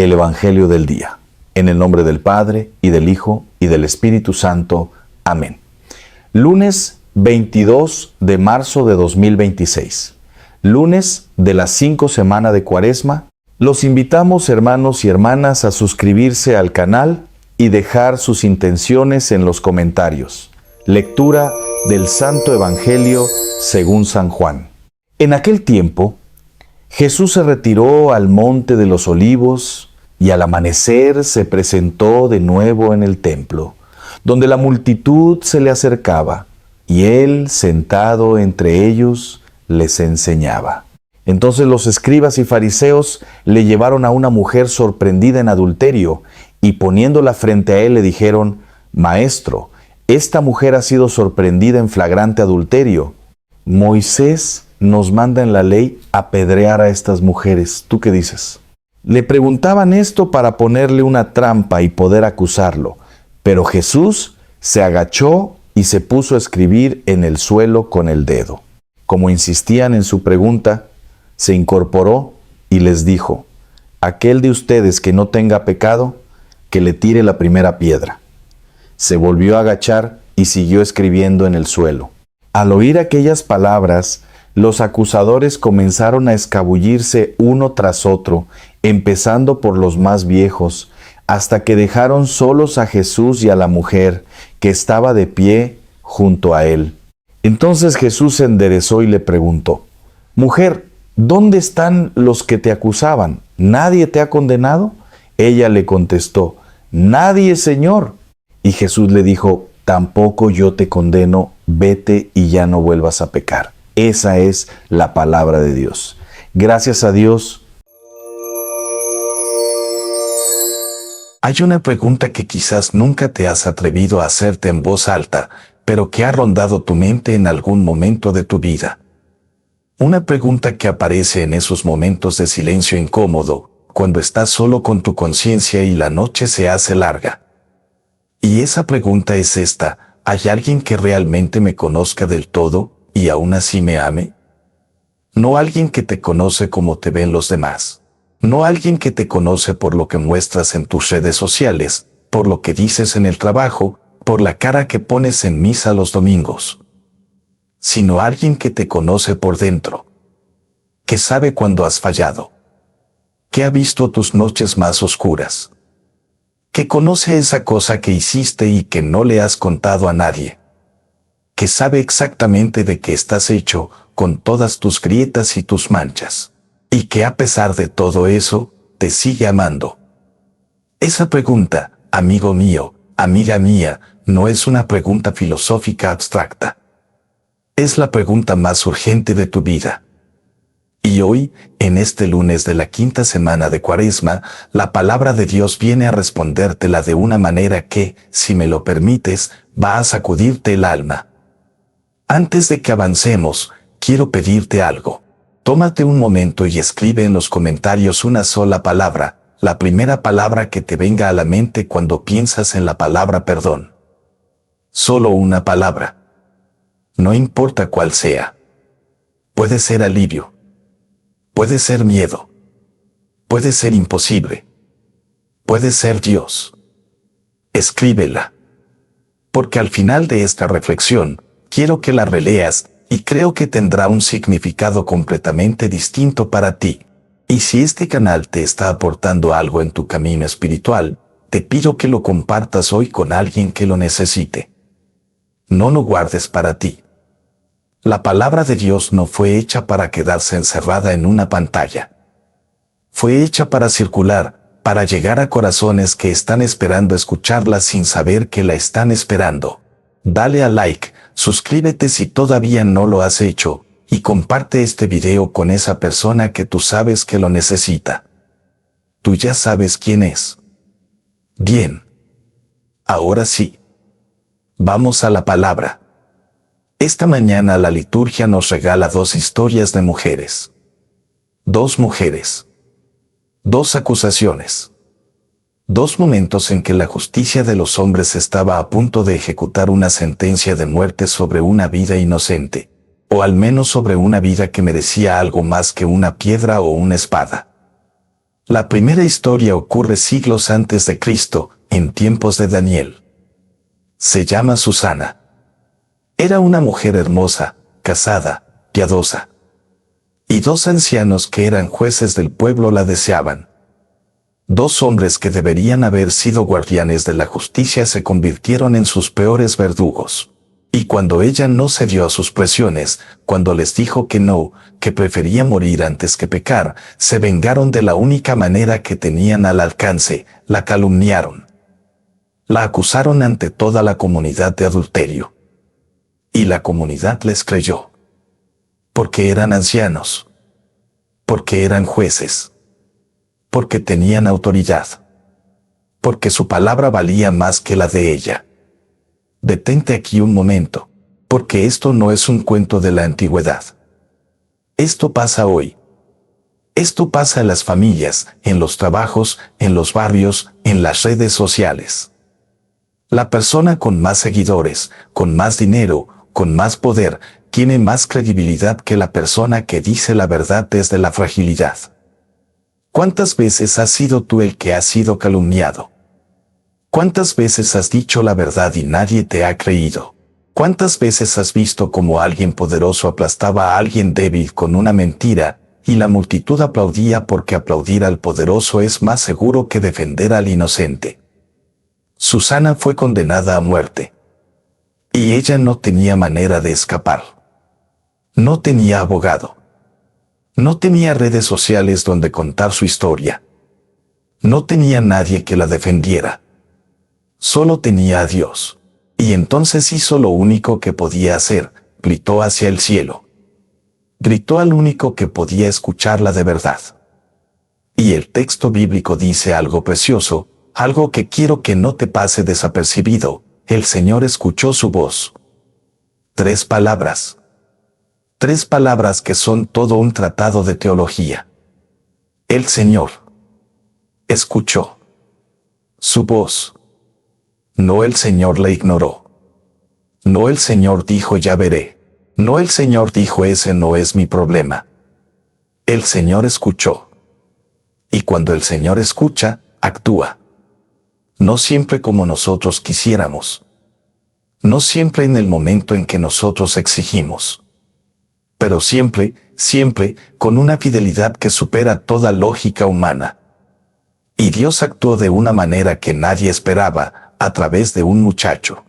el Evangelio del día. En el nombre del Padre, y del Hijo, y del Espíritu Santo. Amén. Lunes 22 de marzo de 2026. Lunes de la 5 semana de Cuaresma. Los invitamos, hermanos y hermanas, a suscribirse al canal y dejar sus intenciones en los comentarios. Lectura del Santo Evangelio según San Juan. En aquel tiempo, Jesús se retiró al monte de los Olivos y al amanecer se presentó de nuevo en el templo, donde la multitud se le acercaba, y él, sentado entre ellos, les enseñaba. Entonces los escribas y fariseos le llevaron a una mujer sorprendida en adulterio, y poniéndola frente a él le dijeron: Maestro, esta mujer ha sido sorprendida en flagrante adulterio. Moisés nos manda en la ley apedrear a estas mujeres. ¿Tú qué dices? Le preguntaban esto para ponerle una trampa y poder acusarlo, pero Jesús se agachó y se puso a escribir en el suelo con el dedo. Como insistían en su pregunta, se incorporó y les dijo: aquel de ustedes que no tenga pecado, que le tire la primera piedra. Se volvió a agachar y siguió escribiendo en el suelo. Al oír aquellas palabras, los acusadores comenzaron a escabullirse uno tras otro, empezando por los más viejos, hasta que dejaron solos a Jesús y a la mujer, que estaba de pie junto a él. Entonces Jesús se enderezó y le preguntó: Mujer, ¿dónde están los que te acusaban? ¿Nadie te ha condenado? Ella le contestó: Nadie, Señor. Y Jesús le dijo: Tampoco yo te condeno, vete y ya no vuelvas a pecar. Esa es la palabra de Dios. Gracias a Dios. Hay una pregunta que quizás nunca te has atrevido a hacerte en voz alta, pero que ha rondado tu mente en algún momento de tu vida. Una pregunta que aparece en esos momentos de silencio incómodo, cuando estás solo con tu conciencia y la noche se hace larga. Y esa pregunta es esta: ¿hay alguien que realmente me conozca del todo y aún así me ame? No alguien que te conoce como te ven los demás. No alguien que te conoce por lo que muestras en tus redes sociales, por lo que dices en el trabajo, por la cara que pones en misa los domingos. Sino alguien que te conoce por dentro. Que sabe cuando has fallado. Que ha visto tus noches más oscuras. Que conoce esa cosa que hiciste y que no le has contado a nadie. Que sabe exactamente de qué estás hecho, con todas tus grietas y tus manchas. Y que a pesar de todo eso, te sigue amando. Esa pregunta, amigo mío, amiga mía, no es una pregunta filosófica abstracta. Es la pregunta más urgente de tu vida. Y hoy, en este lunes de la quinta semana de Cuaresma, la palabra de Dios viene a respondértela de una manera que, si me lo permites, va a sacudirte el alma. Antes de que avancemos, quiero pedirte algo. Tómate un momento y escribe en los comentarios una sola palabra, la primera palabra que te venga a la mente cuando piensas en la palabra perdón. Solo una palabra. No importa cuál sea. Puede ser alivio. Puede ser miedo. Puede ser imposible. Puede ser Dios. Escríbela. Porque al final de esta reflexión, quiero que la releas, y creo que tendrá un significado completamente distinto para ti. Y si este canal te está aportando algo en tu camino espiritual, te pido que lo compartas hoy con alguien que lo necesite. No lo guardes para ti. La palabra de Dios no fue hecha para quedarse encerrada en una pantalla. Fue hecha para circular, para llegar a corazones que están esperando escucharla sin saber que la están esperando. Dale a like, suscríbete si todavía no lo has hecho, y comparte este video con esa persona que tú sabes que lo necesita. Tú ya sabes quién es. Bien. Ahora sí. Vamos a la palabra. Esta mañana la liturgia nos regala dos historias de mujeres. Dos mujeres. Dos acusaciones. Dos momentos en que la justicia de los hombres estaba a punto de ejecutar una sentencia de muerte sobre una vida inocente, o al menos sobre una vida que merecía algo más que una piedra o una espada. La primera historia ocurre siglos antes de Cristo, en tiempos de Daniel. Se llama Susana. Era una mujer hermosa, casada, piadosa. Y dos ancianos que eran jueces del pueblo la deseaban. Dos hombres que deberían haber sido guardianes de la justicia se convirtieron en sus peores verdugos. Y cuando ella no cedió a sus presiones, cuando les dijo que no, que prefería morir antes que pecar, se vengaron de la única manera que tenían al alcance, la calumniaron. La acusaron ante toda la comunidad de adulterio. Y la comunidad les creyó. Porque eran ancianos. Porque eran jueces. Porque tenían autoridad. Porque su palabra valía más que la de ella. Detente aquí un momento, porque esto no es un cuento de la antigüedad. Esto pasa hoy. Esto pasa en las familias, en los trabajos, en los barrios, en las redes sociales. La persona con más seguidores, con más dinero, con más poder, tiene más credibilidad que la persona que dice la verdad desde la fragilidad. ¿Cuántas veces has sido tú el que ha sido calumniado? ¿Cuántas veces has dicho la verdad y nadie te ha creído? ¿Cuántas veces has visto cómo alguien poderoso aplastaba a alguien débil con una mentira, y la multitud aplaudía porque aplaudir al poderoso es más seguro que defender al inocente? Susana fue condenada a muerte. Y ella no tenía manera de escapar. No tenía abogado. No tenía redes sociales donde contar su historia. No tenía nadie que la defendiera. Solo tenía a Dios. Y entonces hizo lo único que podía hacer, gritó hacia el cielo. Gritó al único que podía escucharla de verdad. Y el texto bíblico dice algo precioso, algo que quiero que no te pase desapercibido. El Señor escuchó su voz. 3 palabras. 3 palabras que son todo un tratado de teología. El Señor escuchó su voz. No el Señor la ignoró. No el Señor dijo ya veré. No el Señor dijo ese no es mi problema. El Señor escuchó. Y cuando el Señor escucha, actúa. No siempre como nosotros quisiéramos. No siempre en el momento en que nosotros exigimos. Pero siempre, siempre, con una fidelidad que supera toda lógica humana. Y Dios actuó de una manera que nadie esperaba, a través de un muchacho.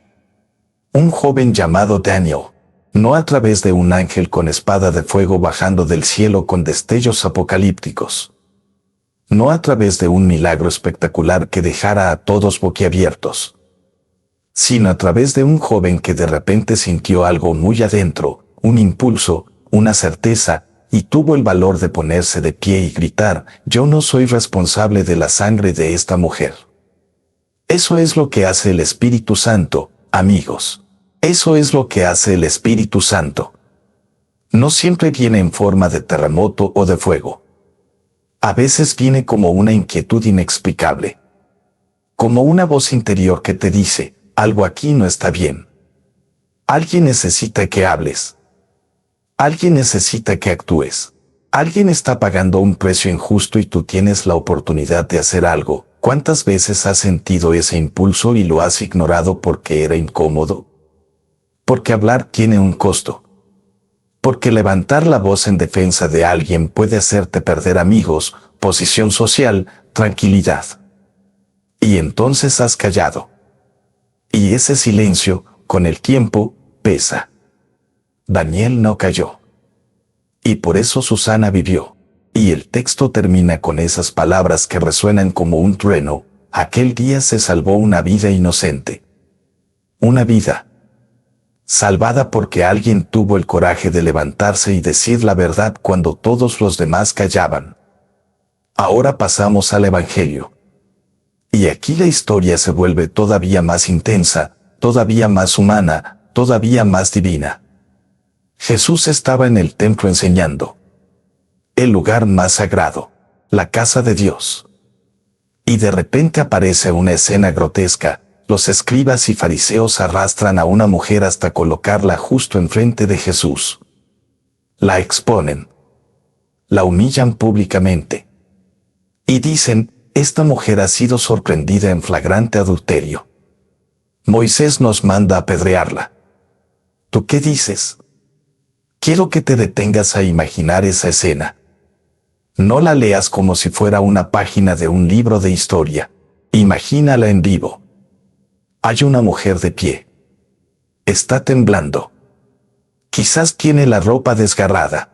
Un joven llamado Daniel. No a través de un ángel con espada de fuego bajando del cielo con destellos apocalípticos. No a través de un milagro espectacular que dejara a todos boquiabiertos. Sino a través de un joven que de repente sintió algo muy adentro, un impulso, una certeza, y tuvo el valor de ponerse de pie y gritar, yo no soy responsable de la sangre de esta mujer. Eso es lo que hace el Espíritu Santo, amigos. Eso es lo que hace el Espíritu Santo. No siempre viene en forma de terremoto o de fuego. A veces viene como una inquietud inexplicable. Como una voz interior que te dice, algo aquí no está bien. Alguien necesita que hables. Alguien necesita que actúes. Alguien está pagando un precio injusto y tú tienes la oportunidad de hacer algo. ¿Cuántas veces has sentido ese impulso y lo has ignorado porque era incómodo? Porque hablar tiene un costo. Porque levantar la voz en defensa de alguien puede hacerte perder amigos, posición social, tranquilidad. Y entonces has callado. Y ese silencio, con el tiempo, pesa. Daniel no cayó. Y por eso Susana vivió. Y el texto termina con esas palabras que resuenan como un trueno. Aquel día se salvó una vida inocente. Una vida salvada porque alguien tuvo el coraje de levantarse y decir la verdad cuando todos los demás callaban. Ahora pasamos al Evangelio. Y aquí la historia se vuelve todavía más intensa, todavía más humana, todavía más divina. Jesús estaba en el templo enseñando. El lugar más sagrado, la casa de Dios. Y de repente aparece una escena grotesca. Los escribas y fariseos arrastran a una mujer hasta colocarla justo enfrente de Jesús. La exponen. La humillan públicamente. Y dicen, esta mujer ha sido sorprendida en flagrante adulterio. Moisés nos manda apedrearla. ¿Tú qué dices? Quiero que te detengas a imaginar esa escena. No la leas como si fuera una página de un libro de historia. Imagínala en vivo. Hay una mujer de pie. Está temblando. Quizás tiene la ropa desgarrada.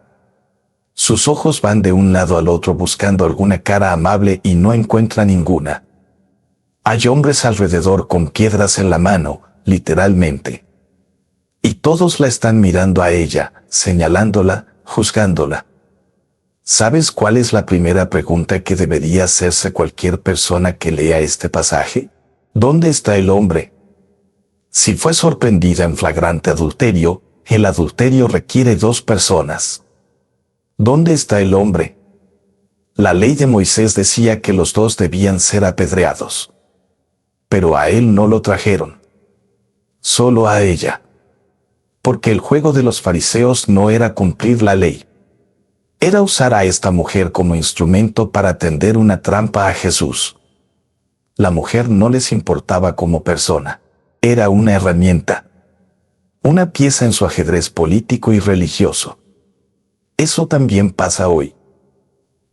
Sus ojos van de un lado al otro buscando alguna cara amable y no encuentra ninguna. Hay hombres alrededor con piedras en la mano, literalmente. Y todos la están mirando a ella, señalándola, juzgándola. ¿Sabes cuál es la primera pregunta que debería hacerse cualquier persona que lea este pasaje? ¿Dónde está el hombre? Si fue sorprendida en flagrante adulterio, el adulterio requiere 2 personas. ¿Dónde está el hombre? La ley de Moisés decía que los 2 debían ser apedreados. Pero a él no lo trajeron. Solo a ella. Porque el juego de los fariseos no era cumplir la ley. Era usar a esta mujer como instrumento para tender una trampa a Jesús. La mujer no les importaba como persona. Era una herramienta. Una pieza en su ajedrez político y religioso. Eso también pasa hoy.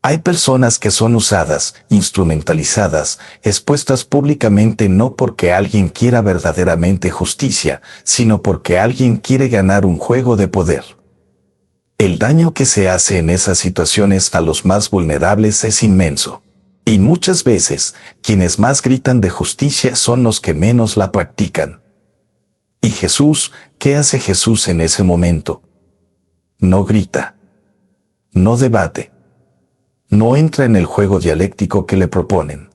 Hay personas que son usadas, instrumentalizadas, expuestas públicamente no porque alguien quiera verdaderamente justicia, sino porque alguien quiere ganar un juego de poder. El daño que se hace en esas situaciones a los más vulnerables es inmenso. Y muchas veces, quienes más gritan de justicia son los que menos la practican. ¿Y Jesús? ¿Qué hace Jesús en ese momento? No grita. No debate. No entra en el juego dialéctico que le proponen.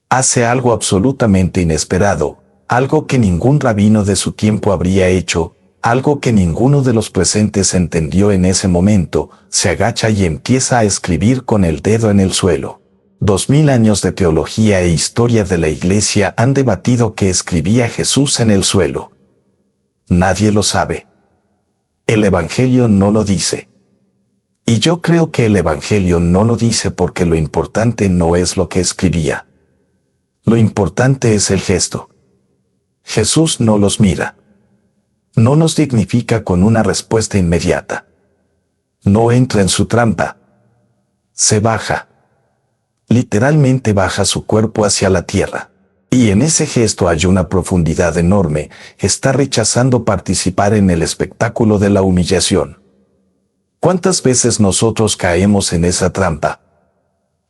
Hace algo absolutamente inesperado, algo que ningún rabino de su tiempo habría hecho, algo que ninguno de los presentes entendió en ese momento. Se agacha y empieza a escribir con el dedo en el suelo. 2000 años de teología e historia de la Iglesia han debatido qué escribía Jesús en el suelo. Nadie lo sabe. El Evangelio no lo dice. Y yo creo que el Evangelio no lo dice porque lo importante no es lo que escribía. Lo importante es el gesto. Jesús no los mira. No nos dignifica con una respuesta inmediata. No entra en su trampa. Se baja. Literalmente baja su cuerpo hacia la tierra. Y en ese gesto hay una profundidad enorme. Está rechazando participar en el espectáculo de la humillación. ¿Cuántas veces nosotros caemos en esa trampa?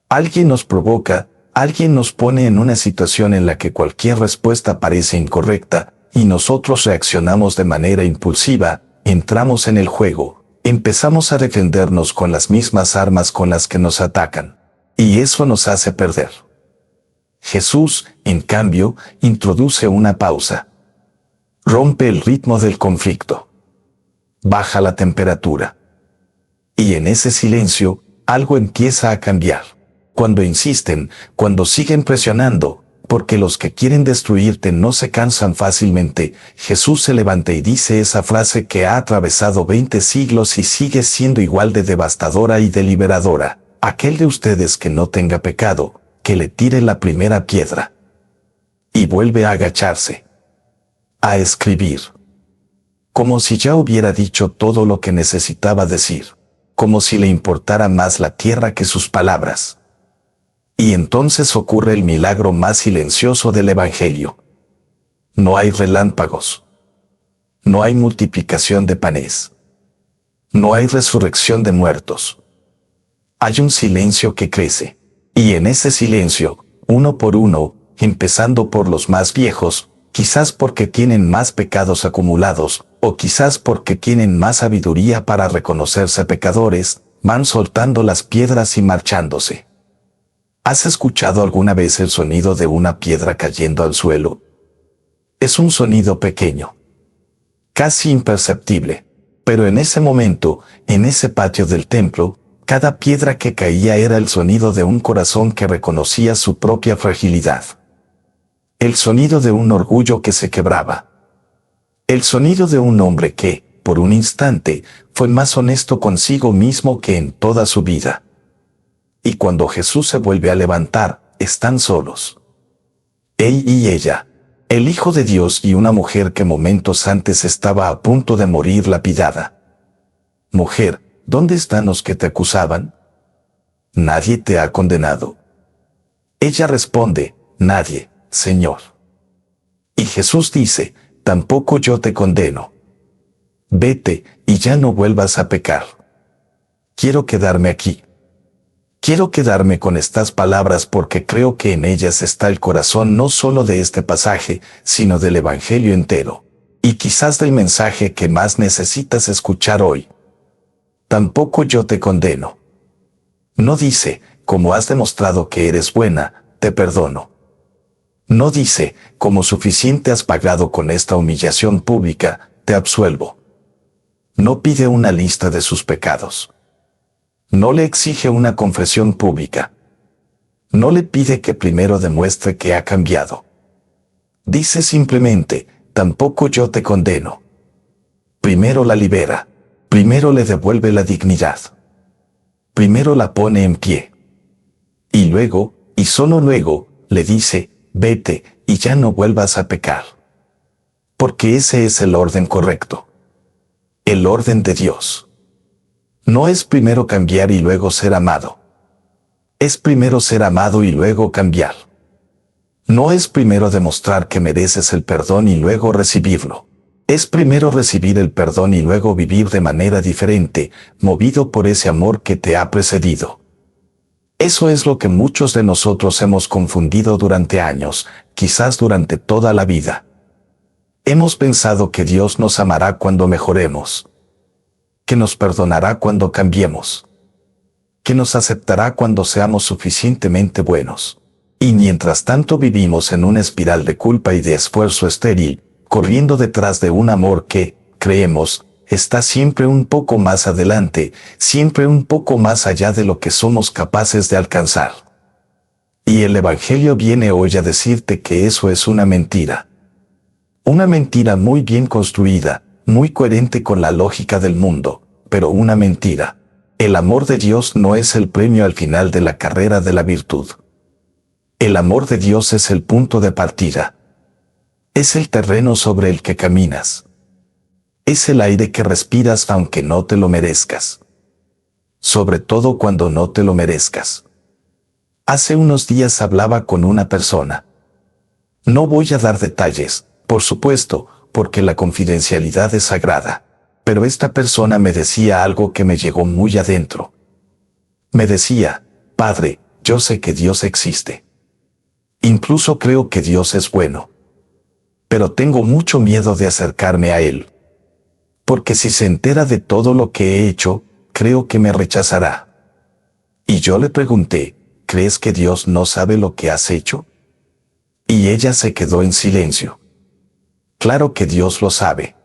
Alguien nos provoca, alguien nos pone en una situación en la que cualquier respuesta parece incorrecta, y nosotros reaccionamos de manera impulsiva, entramos en el juego, empezamos a defendernos con las mismas armas con las que nos atacan. Y eso nos hace perder. Jesús, en cambio, introduce una pausa. Rompe el ritmo del conflicto. Baja la temperatura. Y en ese silencio, algo empieza a cambiar. Cuando insisten, cuando siguen presionando, porque los que quieren destruirte no se cansan fácilmente, Jesús se levanta y dice esa frase que ha atravesado 20 siglos y sigue siendo igual de devastadora y deliberadora. Aquel de ustedes que no tenga pecado, que le tire la primera piedra. Y vuelve a agacharse. A escribir. Como si ya hubiera dicho todo lo que necesitaba decir. Como si le importara más la tierra que sus palabras. Y entonces ocurre el milagro más silencioso del Evangelio. No hay relámpagos. No hay multiplicación de panes. No hay resurrección de muertos. Hay un silencio que crece. Y en ese silencio, uno por uno, empezando por los más viejos, quizás porque tienen más pecados acumulados, o quizás porque tienen más sabiduría para reconocerse pecadores, van soltando las piedras y marchándose. ¿Has escuchado alguna vez el sonido de una piedra cayendo al suelo? Es un sonido pequeño, casi imperceptible, pero en ese momento, en ese patio del templo, cada piedra que caía era el sonido de un corazón que reconocía su propia fragilidad. El sonido de un orgullo que se quebraba. El sonido de un hombre que, por un instante, fue más honesto consigo mismo que en toda su vida. Y cuando Jesús se vuelve a levantar, están solos. Él y ella, el Hijo de Dios y una mujer que momentos antes estaba a punto de morir lapidada. Mujer, ¿dónde están los que te acusaban? ¿Nadie te ha condenado? Ella responde, nadie, Señor. Y Jesús dice, tampoco yo te condeno. Vete y ya no vuelvas a pecar. Quiero quedarme aquí. Quiero quedarme con estas palabras porque creo que en ellas está el corazón no solo de este pasaje, sino del Evangelio entero, y quizás del mensaje que más necesitas escuchar hoy. Tampoco yo te condeno. No dice, como has demostrado que eres buena, te perdono. No dice, como suficiente has pagado con esta humillación pública, te absuelvo. No pide una lista de sus pecados. No le exige una confesión pública. No le pide que primero demuestre que ha cambiado. Dice simplemente, tampoco yo te condeno. Primero la libera. Primero le devuelve la dignidad. Primero la pone en pie. Y luego, y solo luego, le dice, vete y ya no vuelvas a pecar. Porque ese es el orden correcto. El orden de Dios. No es primero cambiar y luego ser amado. Es primero ser amado y luego cambiar. No es primero demostrar que mereces el perdón y luego recibirlo. Es primero recibir el perdón y luego vivir de manera diferente, movido por ese amor que te ha precedido. Eso es lo que muchos de nosotros hemos confundido durante años, quizás durante toda la vida. Hemos pensado que Dios nos amará cuando mejoremos, que nos perdonará cuando cambiemos, que nos aceptará cuando seamos suficientemente buenos. Y mientras tanto vivimos en una espiral de culpa y de esfuerzo estéril, corriendo detrás de un amor que, creemos, está siempre un poco más adelante, siempre un poco más allá de lo que somos capaces de alcanzar. Y el Evangelio viene hoy a decirte que eso es una mentira. Una mentira muy bien construida, muy coherente con la lógica del mundo, pero una mentira. El amor de Dios no es el premio al final de la carrera de la virtud. El amor de Dios es el punto de partida. Es el terreno sobre el que caminas. Es el aire que respiras aunque no te lo merezcas. Sobre todo cuando no te lo merezcas. Hace unos días hablaba con una persona. No voy a dar detalles, por supuesto, porque la confidencialidad es sagrada. Pero esta persona me decía algo que me llegó muy adentro. Me decía, Padre, yo sé que Dios existe. Incluso creo que Dios es bueno. Pero tengo mucho miedo de acercarme a Él. Porque si se entera de todo lo que he hecho, creo que me rechazará. Y yo le pregunté, ¿crees que Dios no sabe lo que has hecho? Y ella se quedó en silencio. Claro que Dios lo sabe.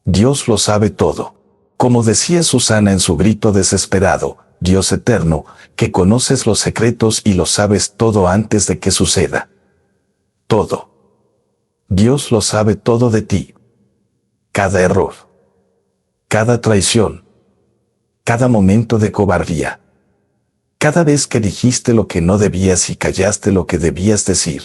Dios lo sabe todo. Como decía Susana en su grito desesperado, Dios eterno, que conoces los secretos y lo sabes todo antes de que suceda. Todo. Dios lo sabe todo de ti. Cada error. Cada traición. Cada momento de cobardía. Cada vez que dijiste lo que no debías y callaste lo que debías decir.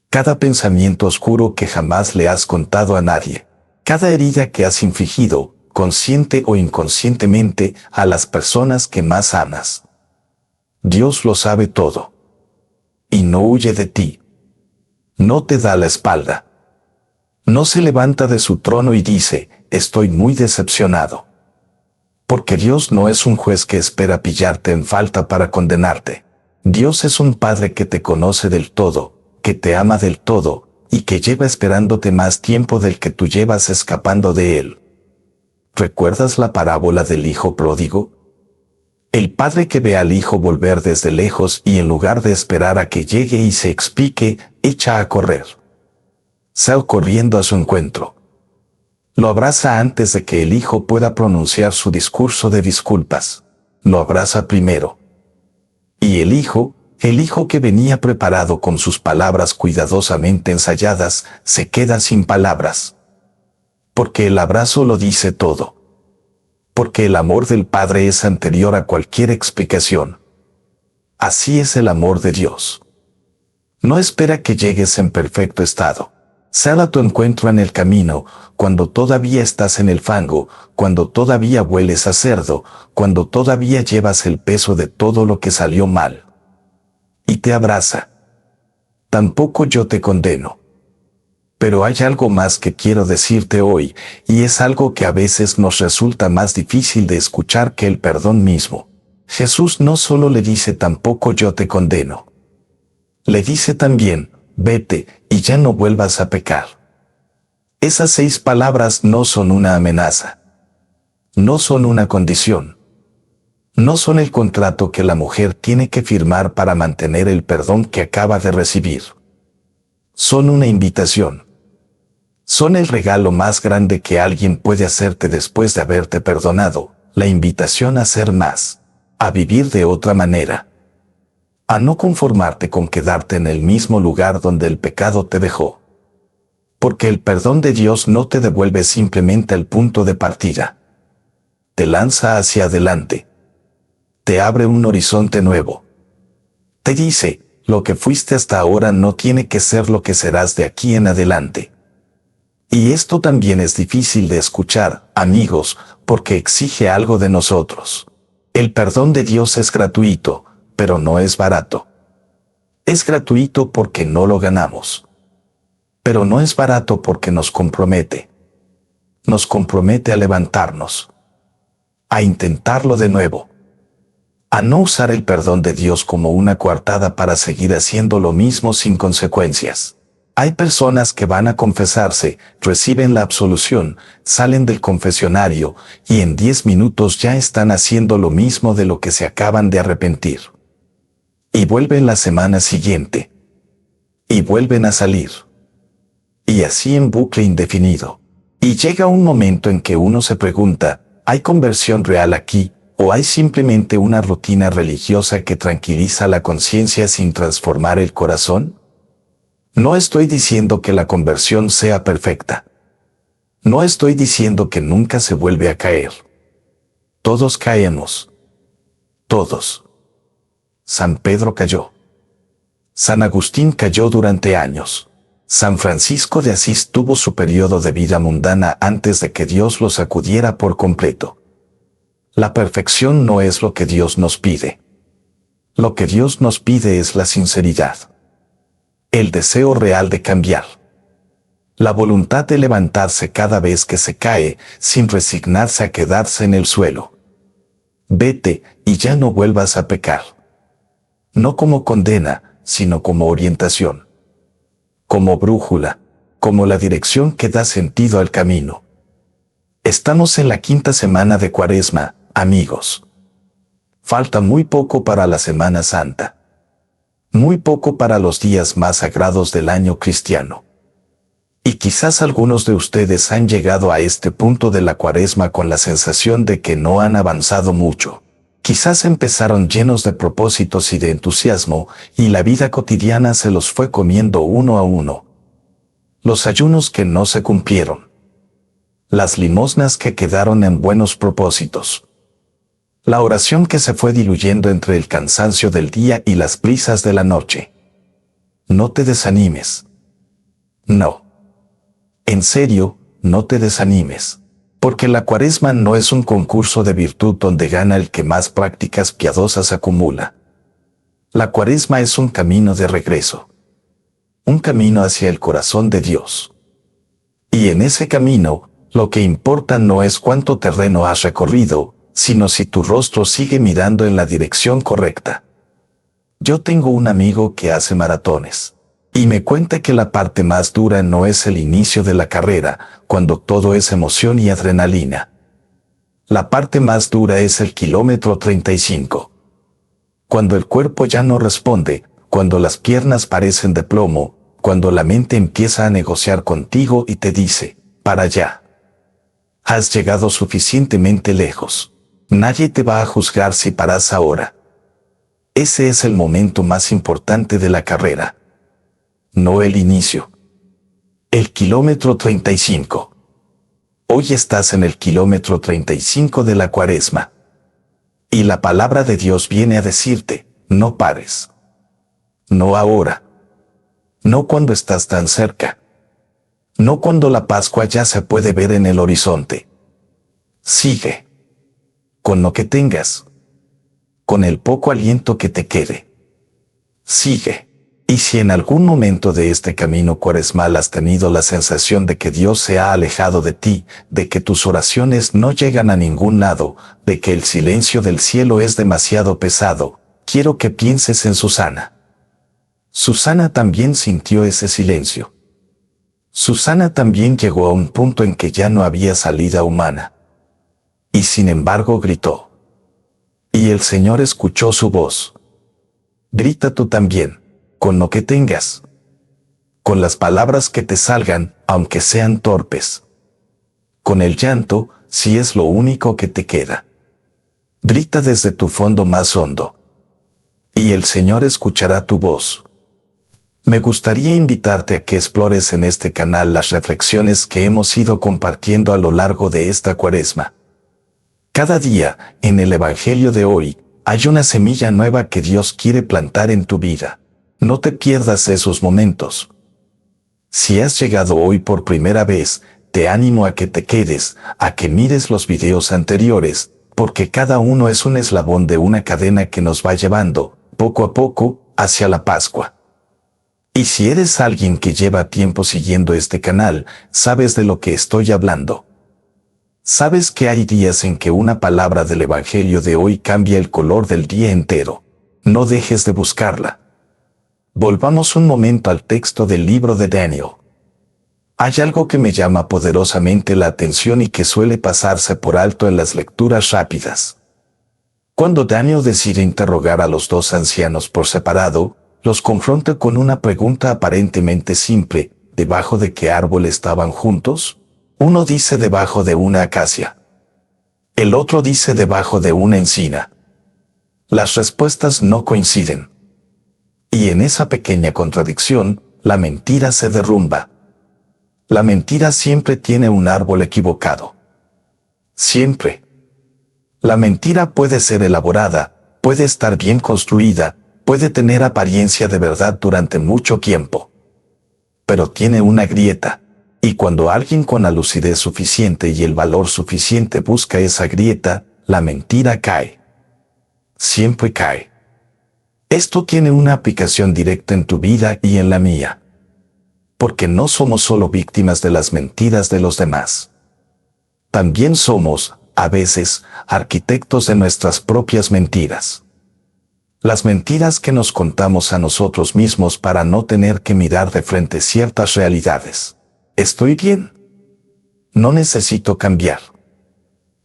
Cada pensamiento oscuro que jamás le has contado a nadie. Cada herida que has infligido, consciente o inconscientemente, a las personas que más amas. Dios lo sabe todo. Y no huye de ti. No te da la espalda. No se levanta de su trono y dice, estoy muy decepcionado. Porque Dios no es un juez que espera pillarte en falta para condenarte. Dios es un Padre que te conoce del todo, que te ama del todo, y que lleva esperándote más tiempo del que tú llevas escapando de Él. ¿Recuerdas la parábola del hijo pródigo? El padre que ve al hijo volver desde lejos y en lugar de esperar a que llegue y se explique, echa a correr. Sale corriendo a su encuentro. Lo abraza antes de que el hijo pueda pronunciar su discurso de disculpas. Lo abraza primero. Y el hijo que venía preparado con sus palabras cuidadosamente ensayadas, se queda sin palabras. Porque el abrazo lo dice todo. Porque el amor del Padre es anterior a cualquier explicación. Así es el amor de Dios. No espera que llegues en perfecto estado. Sal a tu encuentro en el camino, cuando todavía estás en el fango, cuando todavía hueles a cerdo, cuando todavía llevas el peso de todo lo que salió mal. Y te abraza. Tampoco yo te condeno. Pero hay algo más que quiero decirte hoy, y es algo que a veces nos resulta más difícil de escuchar que el perdón mismo. Jesús no solo le dice tampoco yo te condeno. Le dice también, vete y ya no vuelvas a pecar. Esas 6 palabras no son una amenaza. No son una condición. No son el contrato que la mujer tiene que firmar para mantener el perdón que acaba de recibir. Son una invitación. Son el regalo más grande que alguien puede hacerte después de haberte perdonado, la invitación a ser más, a vivir de otra manera, a no conformarte con quedarte en el mismo lugar donde el pecado te dejó. Porque el perdón de Dios no te devuelve simplemente al punto de partida. Te lanza hacia adelante. Te abre un horizonte nuevo. Te dice, lo que fuiste hasta ahora no tiene que ser lo que serás de aquí en adelante. Y esto también es difícil de escuchar, amigos, porque exige algo de nosotros. El perdón de Dios es gratuito, pero no es barato. Es gratuito porque no lo ganamos. Pero no es barato porque nos compromete. Nos compromete a levantarnos. A intentarlo de nuevo. A no usar el perdón de Dios como una coartada para seguir haciendo lo mismo sin consecuencias. Hay personas que van a confesarse, reciben la absolución, salen del confesionario y en 10 minutos ya están haciendo lo mismo de lo que se acaban de arrepentir. Y vuelven la semana siguiente. Y vuelven a salir. Y así en bucle indefinido. Y llega un momento en que uno se pregunta, ¿hay conversión real aquí? ¿O hay simplemente una rutina religiosa que tranquiliza la conciencia sin transformar el corazón? No estoy diciendo que la conversión sea perfecta. No estoy diciendo que nunca se vuelve a caer. Todos caemos. Todos. San Pedro cayó. San Agustín cayó durante años. San Francisco de Asís tuvo su periodo de vida mundana antes de que Dios lo sacudiera por completo. La perfección no es lo que Dios nos pide. Lo que Dios nos pide es la sinceridad. El deseo real de cambiar. La voluntad de levantarse cada vez que se cae, sin resignarse a quedarse en el suelo. Vete y ya no vuelvas a pecar. No como condena, sino como orientación. Como brújula, como la dirección que da sentido al camino. Estamos en la 5ª semana de Cuaresma, amigos. Falta muy poco para la Semana Santa. Muy poco para los días más sagrados del año cristiano. Y quizás algunos de ustedes han llegado a este punto de la Cuaresma con la sensación de que no han avanzado mucho. Quizás empezaron llenos de propósitos y de entusiasmo, y la vida cotidiana se los fue comiendo uno a uno. Los ayunos que no se cumplieron. Las limosnas que quedaron en buenos propósitos. La oración que se fue diluyendo entre el cansancio del día y las prisas de la noche. No te desanimes. No. En serio, no te desanimes. Porque la Cuaresma no es un concurso de virtud donde gana el que más prácticas piadosas acumula. La Cuaresma es un camino de regreso. Un camino hacia el corazón de Dios. Y en ese camino, lo que importa no es cuánto terreno has recorrido, sino si tu rostro sigue mirando en la dirección correcta. Yo tengo un amigo que hace maratones. Y me cuenta que la parte más dura no es el inicio de la carrera, cuando todo es emoción y adrenalina. La parte más dura es el kilómetro 35. Cuando el cuerpo ya no responde, cuando las piernas parecen de plomo, cuando la mente empieza a negociar contigo y te dice, para allá. Has llegado suficientemente lejos. Nadie te va a juzgar si paras ahora. Ese es el momento más importante de la carrera. No el inicio. El kilómetro 35. Hoy estás en el kilómetro 35 de la Cuaresma. Y la palabra de Dios viene a decirte, no pares. No ahora. No cuando estás tan cerca. No cuando la Pascua ya se puede ver en el horizonte. Sigue. Con lo que tengas. Con el poco aliento que te quede. Sigue. Y si en algún momento de este camino cuaresmal has tenido la sensación de que Dios se ha alejado de ti, de que tus oraciones no llegan a ningún lado, de que el silencio del cielo es demasiado pesado, quiero que pienses en Susana. Susana también sintió ese silencio. Susana también llegó a un punto en que ya no había salida humana. Y sin embargo gritó. Y el Señor escuchó su voz. Grita tú también. Con lo que tengas, con las palabras que te salgan, aunque sean torpes, con el llanto, si es lo único que te queda. Grita desde tu fondo más hondo, y el Señor escuchará tu voz. Me gustaría invitarte a que explores en este canal las reflexiones que hemos ido compartiendo a lo largo de esta Cuaresma. Cada día, en el Evangelio de hoy, hay una semilla nueva que Dios quiere plantar en tu vida. No te pierdas esos momentos. Si has llegado hoy por primera vez, te animo a que te quedes, a que mires los videos anteriores, porque cada uno es un eslabón de una cadena que nos va llevando, poco a poco, hacia la Pascua. Y si eres alguien que lleva tiempo siguiendo este canal, sabes de lo que estoy hablando. Sabes que hay días en que una palabra del Evangelio de hoy cambia el color del día entero. No dejes de buscarla. Volvamos un momento al texto del libro de Daniel. Hay algo que me llama poderosamente la atención y que suele pasarse por alto en las lecturas rápidas. Cuando Daniel decide interrogar a los dos ancianos por separado, los confronta con una pregunta aparentemente simple: ¿debajo de qué árbol estaban juntos? Uno dice debajo de una acacia. El otro dice debajo de una encina. Las respuestas no coinciden. Y en esa pequeña contradicción, la mentira se derrumba. La mentira siempre tiene un árbol equivocado. Siempre. La mentira puede ser elaborada, puede estar bien construida, puede tener apariencia de verdad durante mucho tiempo. Pero tiene una grieta, y cuando alguien con la lucidez suficiente y el valor suficiente busca esa grieta, la mentira cae. Siempre cae. Esto tiene una aplicación directa en tu vida y en la mía. Porque no somos solo víctimas de las mentiras de los demás. También somos, a veces, arquitectos de nuestras propias mentiras. Las mentiras que nos contamos a nosotros mismos para no tener que mirar de frente ciertas realidades. ¿Estoy bien? No necesito cambiar.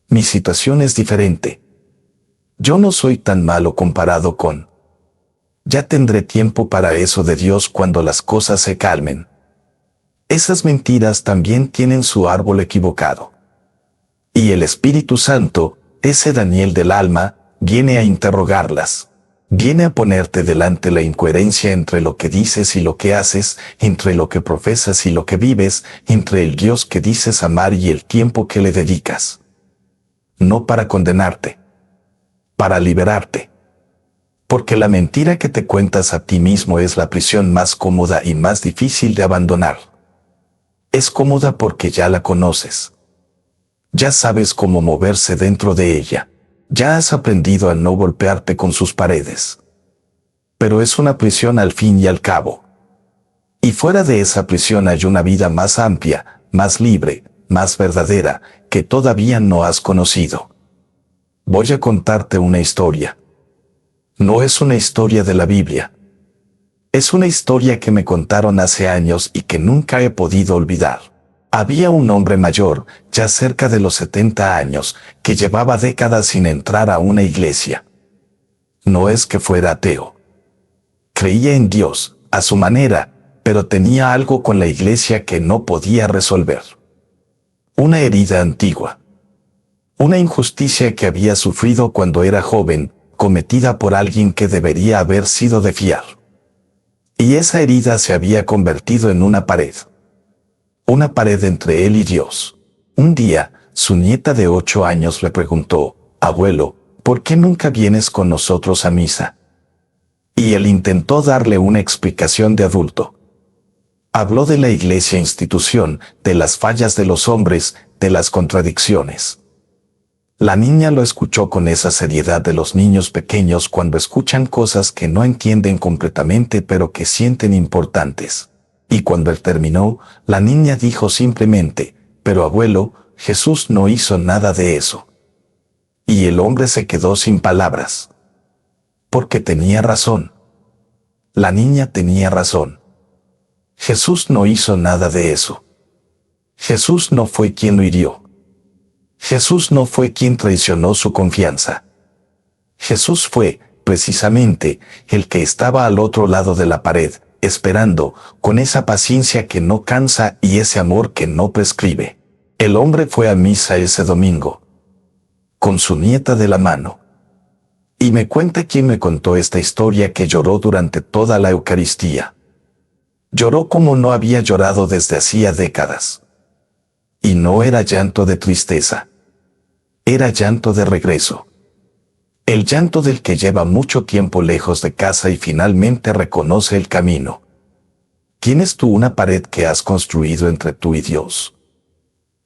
Mi situación es diferente. Yo no soy tan malo comparado con... Ya tendré tiempo para eso de Dios cuando las cosas se calmen. Esas mentiras también tienen su árbol equivocado. Y el Espíritu Santo, ese Daniel del alma, viene a interrogarlas. Viene a ponerte delante la incoherencia entre lo que dices y lo que haces, entre lo que profesas y lo que vives, entre el Dios que dices amar y el tiempo que le dedicas. No para condenarte, para liberarte. Porque la mentira que te cuentas a ti mismo es la prisión más cómoda y más difícil de abandonar. Es cómoda porque ya la conoces. Ya sabes cómo moverse dentro de ella. Ya has aprendido a no golpearte con sus paredes. Pero es una prisión al fin y al cabo. Y fuera de esa prisión hay una vida más amplia, más libre, más verdadera, que todavía no has conocido. Voy a contarte una historia. No es una historia de la Biblia. Es una historia que me contaron hace años y que nunca he podido olvidar. Había un hombre mayor, ya cerca de los 70 años, que llevaba décadas sin entrar a una iglesia. No es que fuera ateo. Creía en Dios, a su manera, pero tenía algo con la iglesia que no podía resolver. Una herida antigua. Una injusticia que había sufrido cuando era joven, cometida por alguien que debería haber sido de fiar. Y esa herida se había convertido en una pared. Una pared entre él y Dios. Un día, su nieta de 8 años le preguntó: «Abuelo, ¿por qué nunca vienes con nosotros a misa?» Y él intentó darle una explicación de adulto. Habló de la iglesia institución, de las fallas de los hombres, de las contradicciones. La niña lo escuchó con esa seriedad de los niños pequeños cuando escuchan cosas que no entienden completamente pero que sienten importantes. Y cuando él terminó, la niña dijo simplemente, «Pero abuelo, Jesús no hizo nada de eso». Y el hombre se quedó sin palabras. Porque tenía razón. La niña tenía razón. Jesús no hizo nada de eso. Jesús no fue quien lo hirió. Jesús no fue quien traicionó su confianza. Jesús fue, precisamente, el que estaba al otro lado de la pared, esperando, con esa paciencia que no cansa y ese amor que no prescribe. El hombre fue a misa ese domingo, con su nieta de la mano. Y me cuenta quien me contó esta historia que lloró durante toda la Eucaristía. Lloró como no había llorado desde hacía décadas. Y no era llanto de tristeza. Era llanto de regreso. El llanto del que lleva mucho tiempo lejos de casa y finalmente reconoce el camino. ¿Tienes tú una pared que has construido entre tú y Dios?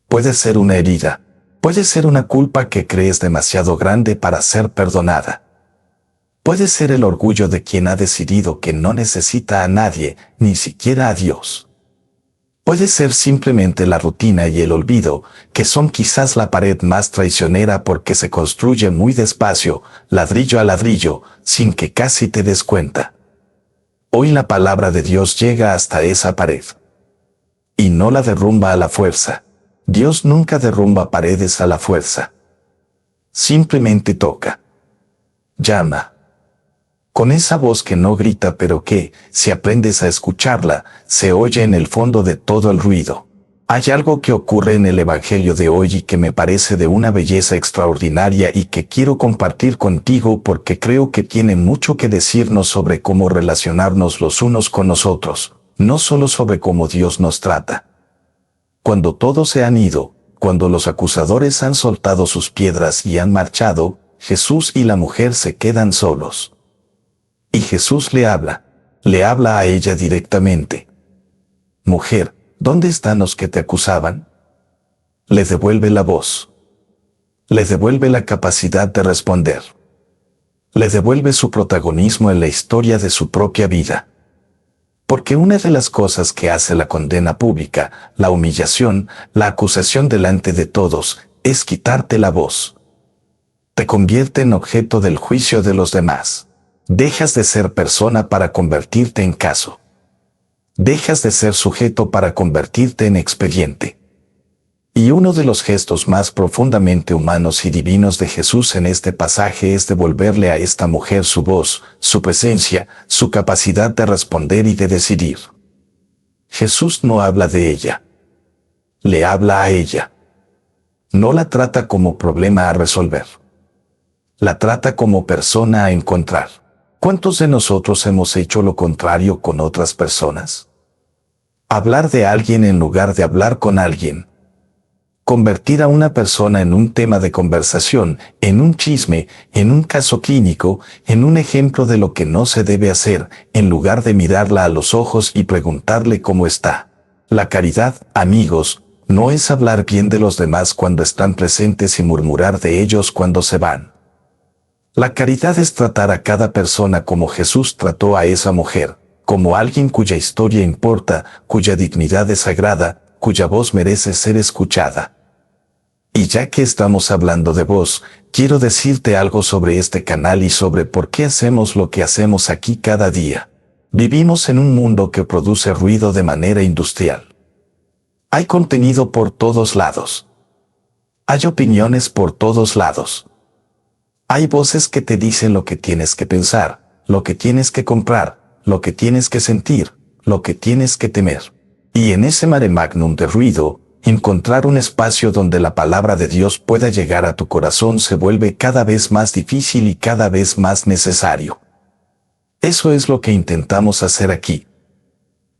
Puede ser una herida, puede ser una culpa que crees demasiado grande para ser perdonada. Puede ser el orgullo de quien ha decidido que no necesita a nadie, ni siquiera a Dios. Puede ser simplemente la rutina y el olvido, que son quizás la pared más traicionera porque se construye muy despacio, ladrillo a ladrillo, sin que casi te des cuenta. Hoy la palabra de Dios llega hasta esa pared. Y no la derrumba a la fuerza. Dios nunca derrumba paredes a la fuerza. Simplemente toca. Llama. Con esa voz que no grita pero que, si aprendes a escucharla, se oye en el fondo de todo el ruido. Hay algo que ocurre en el Evangelio de hoy y que me parece de una belleza extraordinaria y que quiero compartir contigo porque creo que tiene mucho que decirnos sobre cómo relacionarnos los unos con los otros, no solo sobre cómo Dios nos trata. Cuando todos se han ido, cuando los acusadores han soltado sus piedras y han marchado, Jesús y la mujer se quedan solos. Y Jesús le habla a ella directamente. Mujer, ¿dónde están los que te acusaban? Le devuelve la voz. Le devuelve la capacidad de responder. Le devuelve su protagonismo en la historia de su propia vida. Porque una de las cosas que hace la condena pública, la humillación, la acusación delante de todos, es quitarte la voz. Te convierte en objeto del juicio de los demás. Dejas de ser persona para convertirte en caso. Dejas de ser sujeto para convertirte en expediente. Y uno de los gestos más profundamente humanos y divinos de Jesús en este pasaje es devolverle a esta mujer su voz, su presencia, su capacidad de responder y de decidir. Jesús no habla de ella. Le habla a ella. No la trata como problema a resolver. La trata como persona a encontrar. ¿Cuántos de nosotros hemos hecho lo contrario con otras personas? Hablar de alguien en lugar de hablar con alguien. Convertir a una persona en un tema de conversación, en un chisme, en un caso clínico, en un ejemplo de lo que no se debe hacer, en lugar de mirarla a los ojos y preguntarle cómo está. La caridad, amigos, no es hablar bien de los demás cuando están presentes y murmurar de ellos cuando se van. La caridad es tratar a cada persona como Jesús trató a esa mujer, como alguien cuya historia importa, cuya dignidad es sagrada, cuya voz merece ser escuchada. Y ya que estamos hablando de voz, quiero decirte algo sobre este canal y sobre por qué hacemos lo que hacemos aquí cada día. Vivimos en un mundo que produce ruido de manera industrial. Hay contenido por todos lados. Hay opiniones por todos lados. Hay voces que te dicen lo que tienes que pensar, lo que tienes que comprar, lo que tienes que sentir, lo que tienes que temer. Y en ese mare magnum de ruido, encontrar un espacio donde la palabra de Dios pueda llegar a tu corazón se vuelve cada vez más difícil y cada vez más necesario. Eso es lo que intentamos hacer aquí.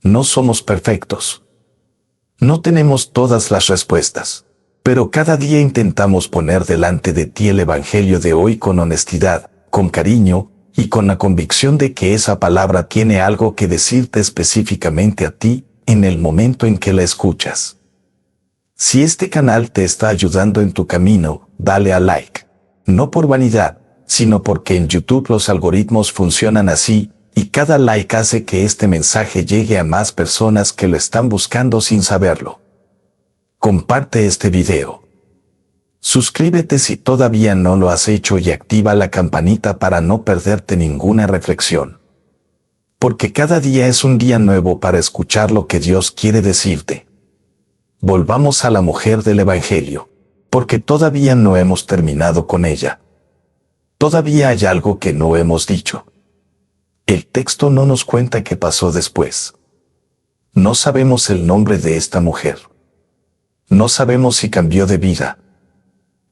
No somos perfectos. No tenemos todas las respuestas. Pero cada día intentamos poner delante de ti el Evangelio de hoy con honestidad, con cariño, y con la convicción de que esa palabra tiene algo que decirte específicamente a ti en el momento en que la escuchas. Si este canal te está ayudando en tu camino, dale a like. No por vanidad, sino porque en YouTube los algoritmos funcionan así, y cada like hace que este mensaje llegue a más personas que lo están buscando sin saberlo. Comparte este video. Suscríbete si todavía no lo has hecho y activa la campanita para no perderte ninguna reflexión. Porque cada día es un día nuevo para escuchar lo que Dios quiere decirte. Volvamos a la mujer del Evangelio, porque todavía no hemos terminado con ella. Todavía hay algo que no hemos dicho. El texto no nos cuenta qué pasó después. No sabemos el nombre de esta mujer. No sabemos si cambió de vida.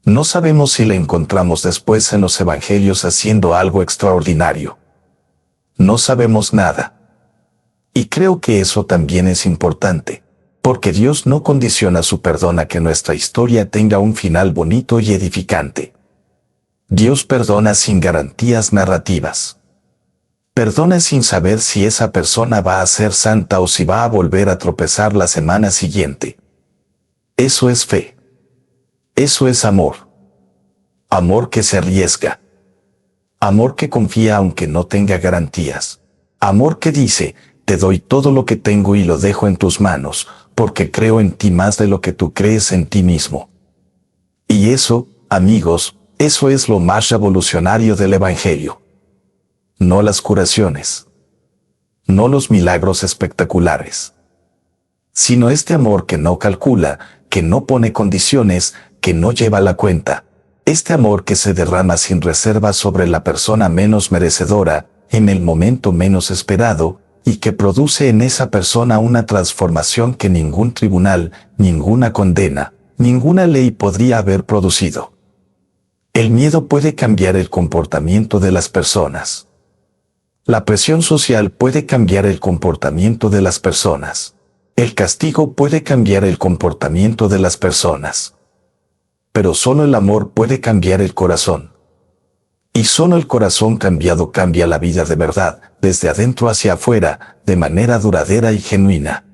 No sabemos si la encontramos después en los evangelios haciendo algo extraordinario. No sabemos nada. Y creo que eso también es importante, porque Dios no condiciona su perdón a que nuestra historia tenga un final bonito y edificante. Dios perdona sin garantías narrativas. Perdona sin saber si esa persona va a ser santa o si va a volver a tropezar la semana siguiente. Eso es fe. Eso es amor. Amor que se arriesga. Amor que confía aunque no tenga garantías. Amor que dice, te doy todo lo que tengo y lo dejo en tus manos, porque creo en ti más de lo que tú crees en ti mismo. Y eso, amigos, eso es lo más revolucionario del Evangelio. No las curaciones. No los milagros espectaculares. Sino este amor que no calcula, que no pone condiciones, que no lleva la cuenta. Este amor que se derrama sin reserva sobre la persona menos merecedora, en el momento menos esperado, y que produce en esa persona una transformación que ningún tribunal, ninguna condena, ninguna ley podría haber producido. El miedo puede cambiar el comportamiento de las personas. La presión social puede cambiar el comportamiento de las personas. El castigo puede cambiar el comportamiento de las personas. Pero solo el amor puede cambiar el corazón. Y solo el corazón cambiado cambia la vida de verdad, desde adentro hacia afuera, de manera duradera y genuina.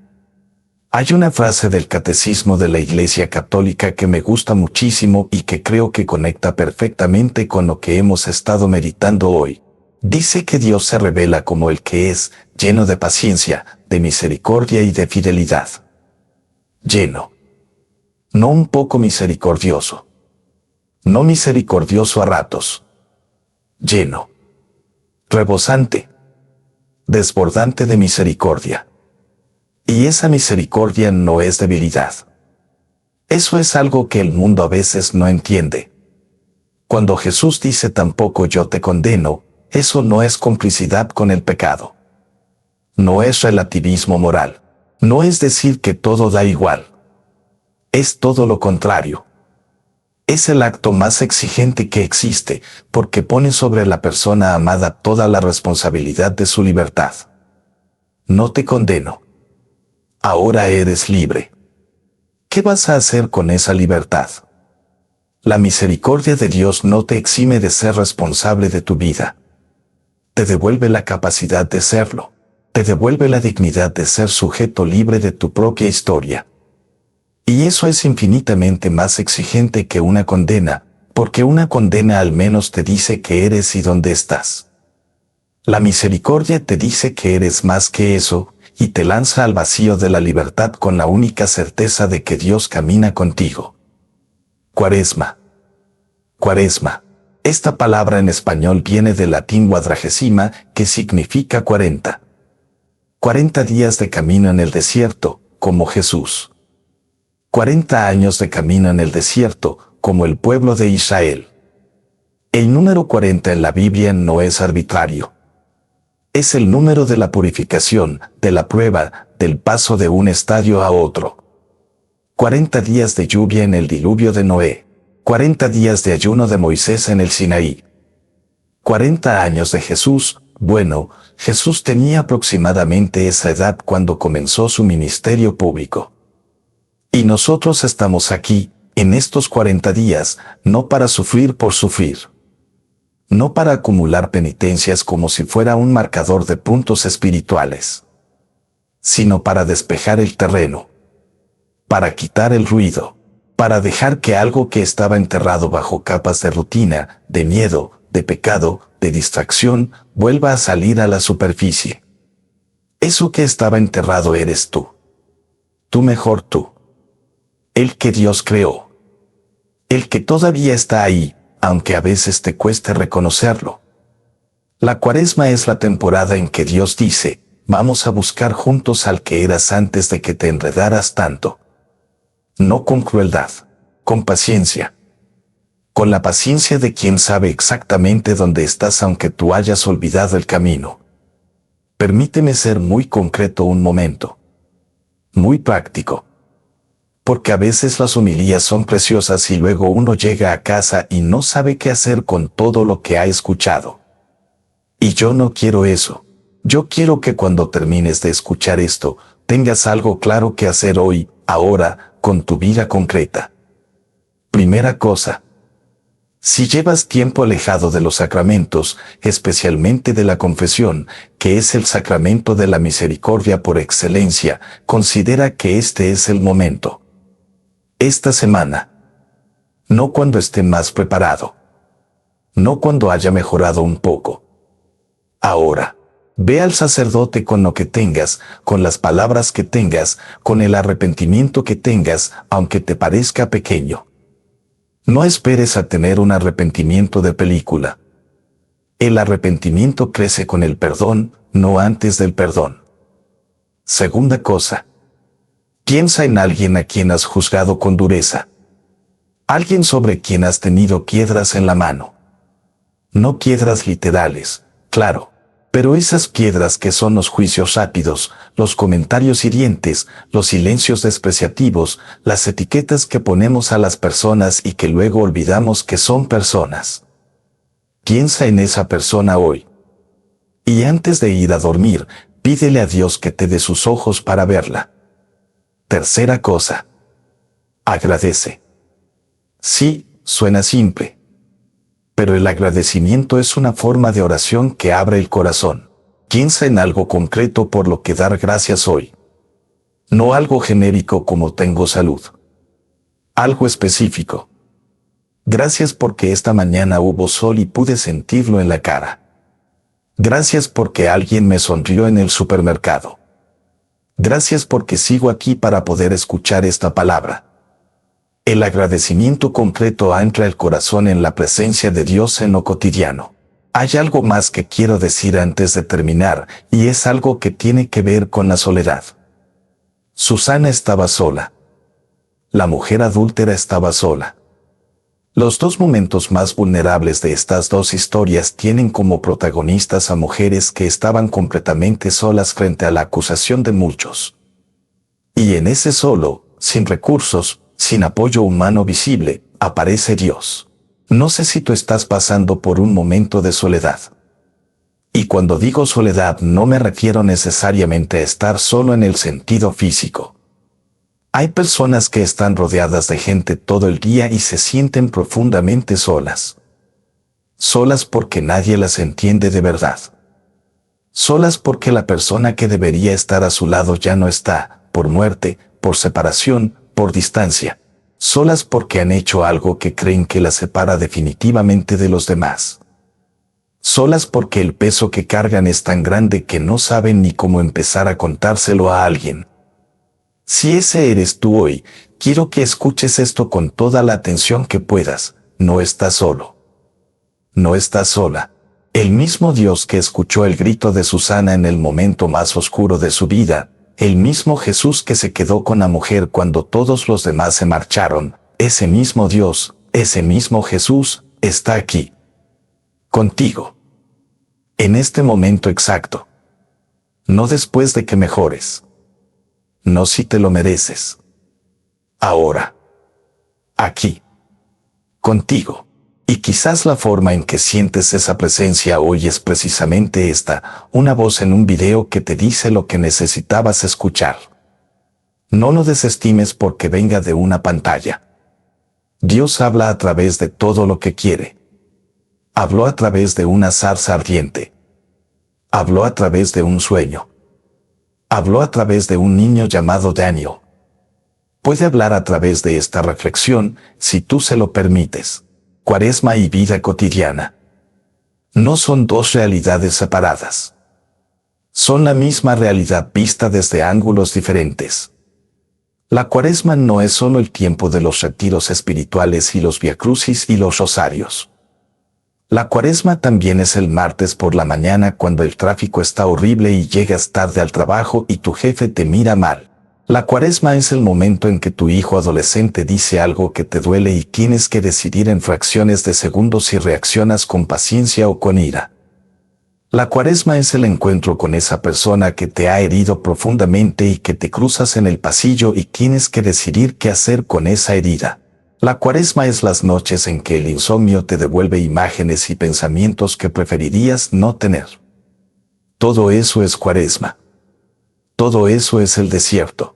Hay una frase del Catecismo de la Iglesia Católica que me gusta muchísimo y que creo que conecta perfectamente con lo que hemos estado meditando hoy. Dice que Dios se revela como el que es, lleno de paciencia, de misericordia y de fidelidad. Lleno. No un poco misericordioso. No misericordioso a ratos. Lleno. Rebosante. Desbordante de misericordia. Y esa misericordia no es debilidad. Eso es algo que el mundo a veces no entiende. Cuando Jesús dice tampoco yo te condeno, eso no es complicidad con el pecado. No es relativismo moral. No es decir que todo da igual. Es todo lo contrario. Es el acto más exigente que existe, porque pone sobre la persona amada toda la responsabilidad de su libertad. No te condeno. Ahora eres libre. ¿Qué vas a hacer con esa libertad? La misericordia de Dios no te exime de ser responsable de tu vida. Te devuelve la capacidad de serlo. Te devuelve la dignidad de ser sujeto libre de tu propia historia. Y eso es infinitamente más exigente que una condena, porque una condena al menos te dice que eres y dónde estás. La misericordia te dice que eres más que eso, y te lanza al vacío de la libertad con la única certeza de que Dios camina contigo. Cuaresma. Cuaresma. Esta palabra en español viene del latín quadragesima, que significa 40. 40 días de camino en el desierto, como Jesús. 40 años de camino en el desierto, como el pueblo de Israel. El número 40 en la Biblia no es arbitrario. Es el número de la purificación, de la prueba, del paso de un estadio a otro. 40 días de lluvia en el diluvio de Noé. 40 días de ayuno de Moisés en el Sinaí. 40 años de Jesús. Bueno, Jesús tenía aproximadamente esa edad cuando comenzó su ministerio público. Y nosotros estamos aquí, en estos 40 días, no para sufrir por sufrir. No para acumular penitencias como si fuera un marcador de puntos espirituales, sino para despejar el terreno, para quitar el ruido, para dejar que algo que estaba enterrado bajo capas de rutina, de miedo, de pecado, de distracción, vuelva a salir a la superficie. Eso que estaba enterrado eres tú. Tú mejor tú. El que Dios creó. El que todavía está ahí, aunque a veces te cueste reconocerlo. La Cuaresma es la temporada en que Dios dice, vamos a buscar juntos al que eras antes de que te enredaras tanto. No con crueldad, con paciencia. Con la paciencia de quien sabe exactamente dónde estás aunque tú hayas olvidado el camino. Permíteme ser muy concreto un momento. Muy práctico. Porque a veces las homilías son preciosas y luego uno llega a casa y no sabe qué hacer con todo lo que ha escuchado. Y yo no quiero eso. Yo quiero que cuando termines de escuchar esto, tengas algo claro que hacer hoy, ahora, con tu vida concreta. Primera cosa. Si llevas tiempo alejado de los sacramentos, especialmente de la confesión, que es el sacramento de la misericordia por excelencia, considera que este es el momento. Esta semana. No cuando esté más preparado. No cuando haya mejorado un poco. Ahora. Ve al sacerdote con lo que tengas, con las palabras que tengas, con el arrepentimiento que tengas, aunque te parezca pequeño. No esperes a tener un arrepentimiento de película. El arrepentimiento crece con el perdón, no antes del perdón. Segunda cosa. Piensa en alguien a quien has juzgado con dureza. Alguien sobre quien has tenido piedras en la mano. No piedras literales, claro. Pero esas piedras que son los juicios rápidos, los comentarios hirientes, los silencios despreciativos, las etiquetas que ponemos a las personas y que luego olvidamos que son personas. Piensa en esa persona hoy. Y antes de ir a dormir, pídele a Dios que te dé sus ojos para verla. Tercera cosa. Agradece. Sí, suena simple. Pero el agradecimiento es una forma de oración que abre el corazón. Piensa en algo concreto por lo que dar gracias hoy. No algo genérico como tengo salud. Algo específico. Gracias porque esta mañana hubo sol y pude sentirlo en la cara. Gracias porque alguien me sonrió en el supermercado. Gracias porque sigo aquí para poder escuchar esta palabra. El agradecimiento concreto ancla el corazón en la presencia de Dios en lo cotidiano. Hay algo más que quiero decir antes de terminar, y es algo que tiene que ver con la soledad. Susana estaba sola. La mujer adúltera estaba sola. Los dos momentos más vulnerables de estas dos historias tienen como protagonistas a mujeres que estaban completamente solas frente a la acusación de muchos. Y en ese solo, sin recursos, sin apoyo humano visible, aparece Dios. No sé si tú estás pasando por un momento de soledad. Y cuando digo soledad no me refiero necesariamente a estar solo en el sentido físico. Hay personas que están rodeadas de gente todo el día y se sienten profundamente solas. Solas porque nadie las entiende de verdad. Solas porque la persona que debería estar a su lado ya no está, por muerte, por separación, por distancia. Solas porque han hecho algo que creen que las separa definitivamente de los demás. Solas porque el peso que cargan es tan grande que no saben ni cómo empezar a contárselo a alguien. Si ese eres tú hoy, quiero que escuches esto con toda la atención que puedas. No estás solo. No estás sola. El mismo Dios que escuchó el grito de Susana en el momento más oscuro de su vida, el mismo Jesús que se quedó con la mujer cuando todos los demás se marcharon, ese mismo Dios, ese mismo Jesús, está aquí. Contigo. En este momento exacto. No después de que mejores. No si te lo mereces. Ahora. Aquí. Contigo. Y quizás la forma en que sientes esa presencia hoy es precisamente esta, una voz en un video que te dice lo que necesitabas escuchar. No lo desestimes porque venga de una pantalla. Dios habla a través de todo lo que quiere. Habló a través de una zarza ardiente. Habló a través de un sueño. Habló a través de un niño llamado Daniel. Puede hablar a través de esta reflexión, si tú se lo permites. Cuaresma y vida cotidiana. No son dos realidades separadas. Son la misma realidad vista desde ángulos diferentes. La Cuaresma no es solo el tiempo de los retiros espirituales y los viacrucis y los rosarios. La Cuaresma también es el martes por la mañana cuando el tráfico está horrible y llegas tarde al trabajo y tu jefe te mira mal. La Cuaresma es el momento en que tu hijo adolescente dice algo que te duele y tienes que decidir en fracciones de segundos si reaccionas con paciencia o con ira. La Cuaresma es el encuentro con esa persona que te ha herido profundamente y que te cruzas en el pasillo y tienes que decidir qué hacer con esa herida. La Cuaresma es las noches en que el insomnio te devuelve imágenes y pensamientos que preferirías no tener. Todo eso es Cuaresma. Todo eso es el desierto.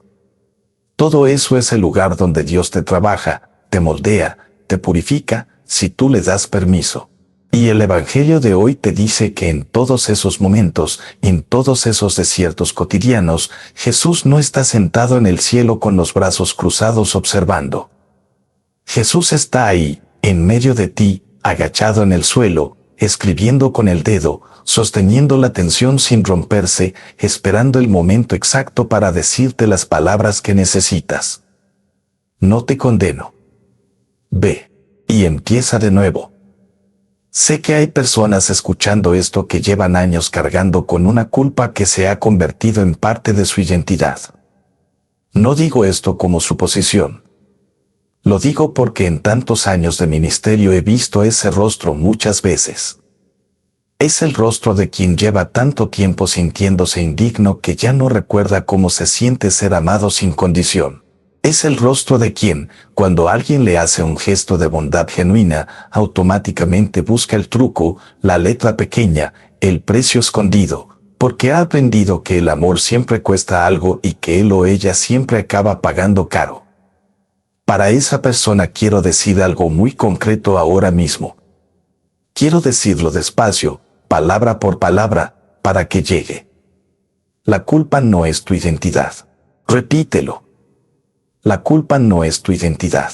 Todo eso es el lugar donde Dios te trabaja, te moldea, te purifica, si tú le das permiso. Y el Evangelio de hoy te dice que en todos esos momentos, en todos esos desiertos cotidianos, Jesús no está sentado en el cielo con los brazos cruzados observando. Jesús está ahí, en medio de ti, agachado en el suelo, escribiendo con el dedo, sosteniendo la tensión sin romperse, esperando el momento exacto para decirte las palabras que necesitas. No te condeno. Ve. Y empieza de nuevo. Sé que hay personas escuchando esto que llevan años cargando con una culpa que se ha convertido en parte de su identidad. No digo esto como suposición. Lo digo porque en tantos años de ministerio he visto ese rostro muchas veces. Es el rostro de quien lleva tanto tiempo sintiéndose indigno que ya no recuerda cómo se siente ser amado sin condición. Es el rostro de quien, cuando alguien le hace un gesto de bondad genuina, automáticamente busca el truco, la letra pequeña, el precio escondido, porque ha aprendido que el amor siempre cuesta algo y que él o ella siempre acaba pagando caro. Para esa persona quiero decir algo muy concreto ahora mismo. Quiero decirlo despacio, palabra por palabra, para que llegue. La culpa no es tu identidad. Repítelo. La culpa no es tu identidad.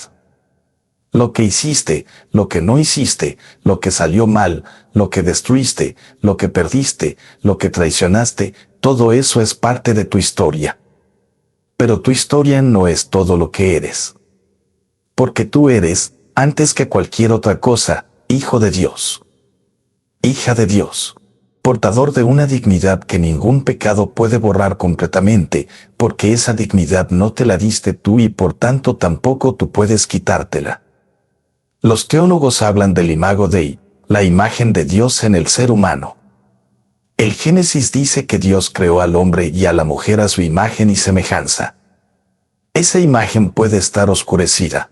Lo que hiciste, lo que no hiciste, lo que salió mal, lo que destruiste, lo que perdiste, lo que traicionaste, todo eso es parte de tu historia. Pero tu historia no es todo lo que eres. Porque tú eres, antes que cualquier otra cosa, hijo de Dios. Hija de Dios. Portador de una dignidad que ningún pecado puede borrar completamente, porque esa dignidad no te la diste tú y por tanto tampoco tú puedes quitártela. Los teólogos hablan del imago Dei, la imagen de Dios en el ser humano. El Génesis dice que Dios creó al hombre y a la mujer a su imagen y semejanza. Esa imagen puede estar oscurecida.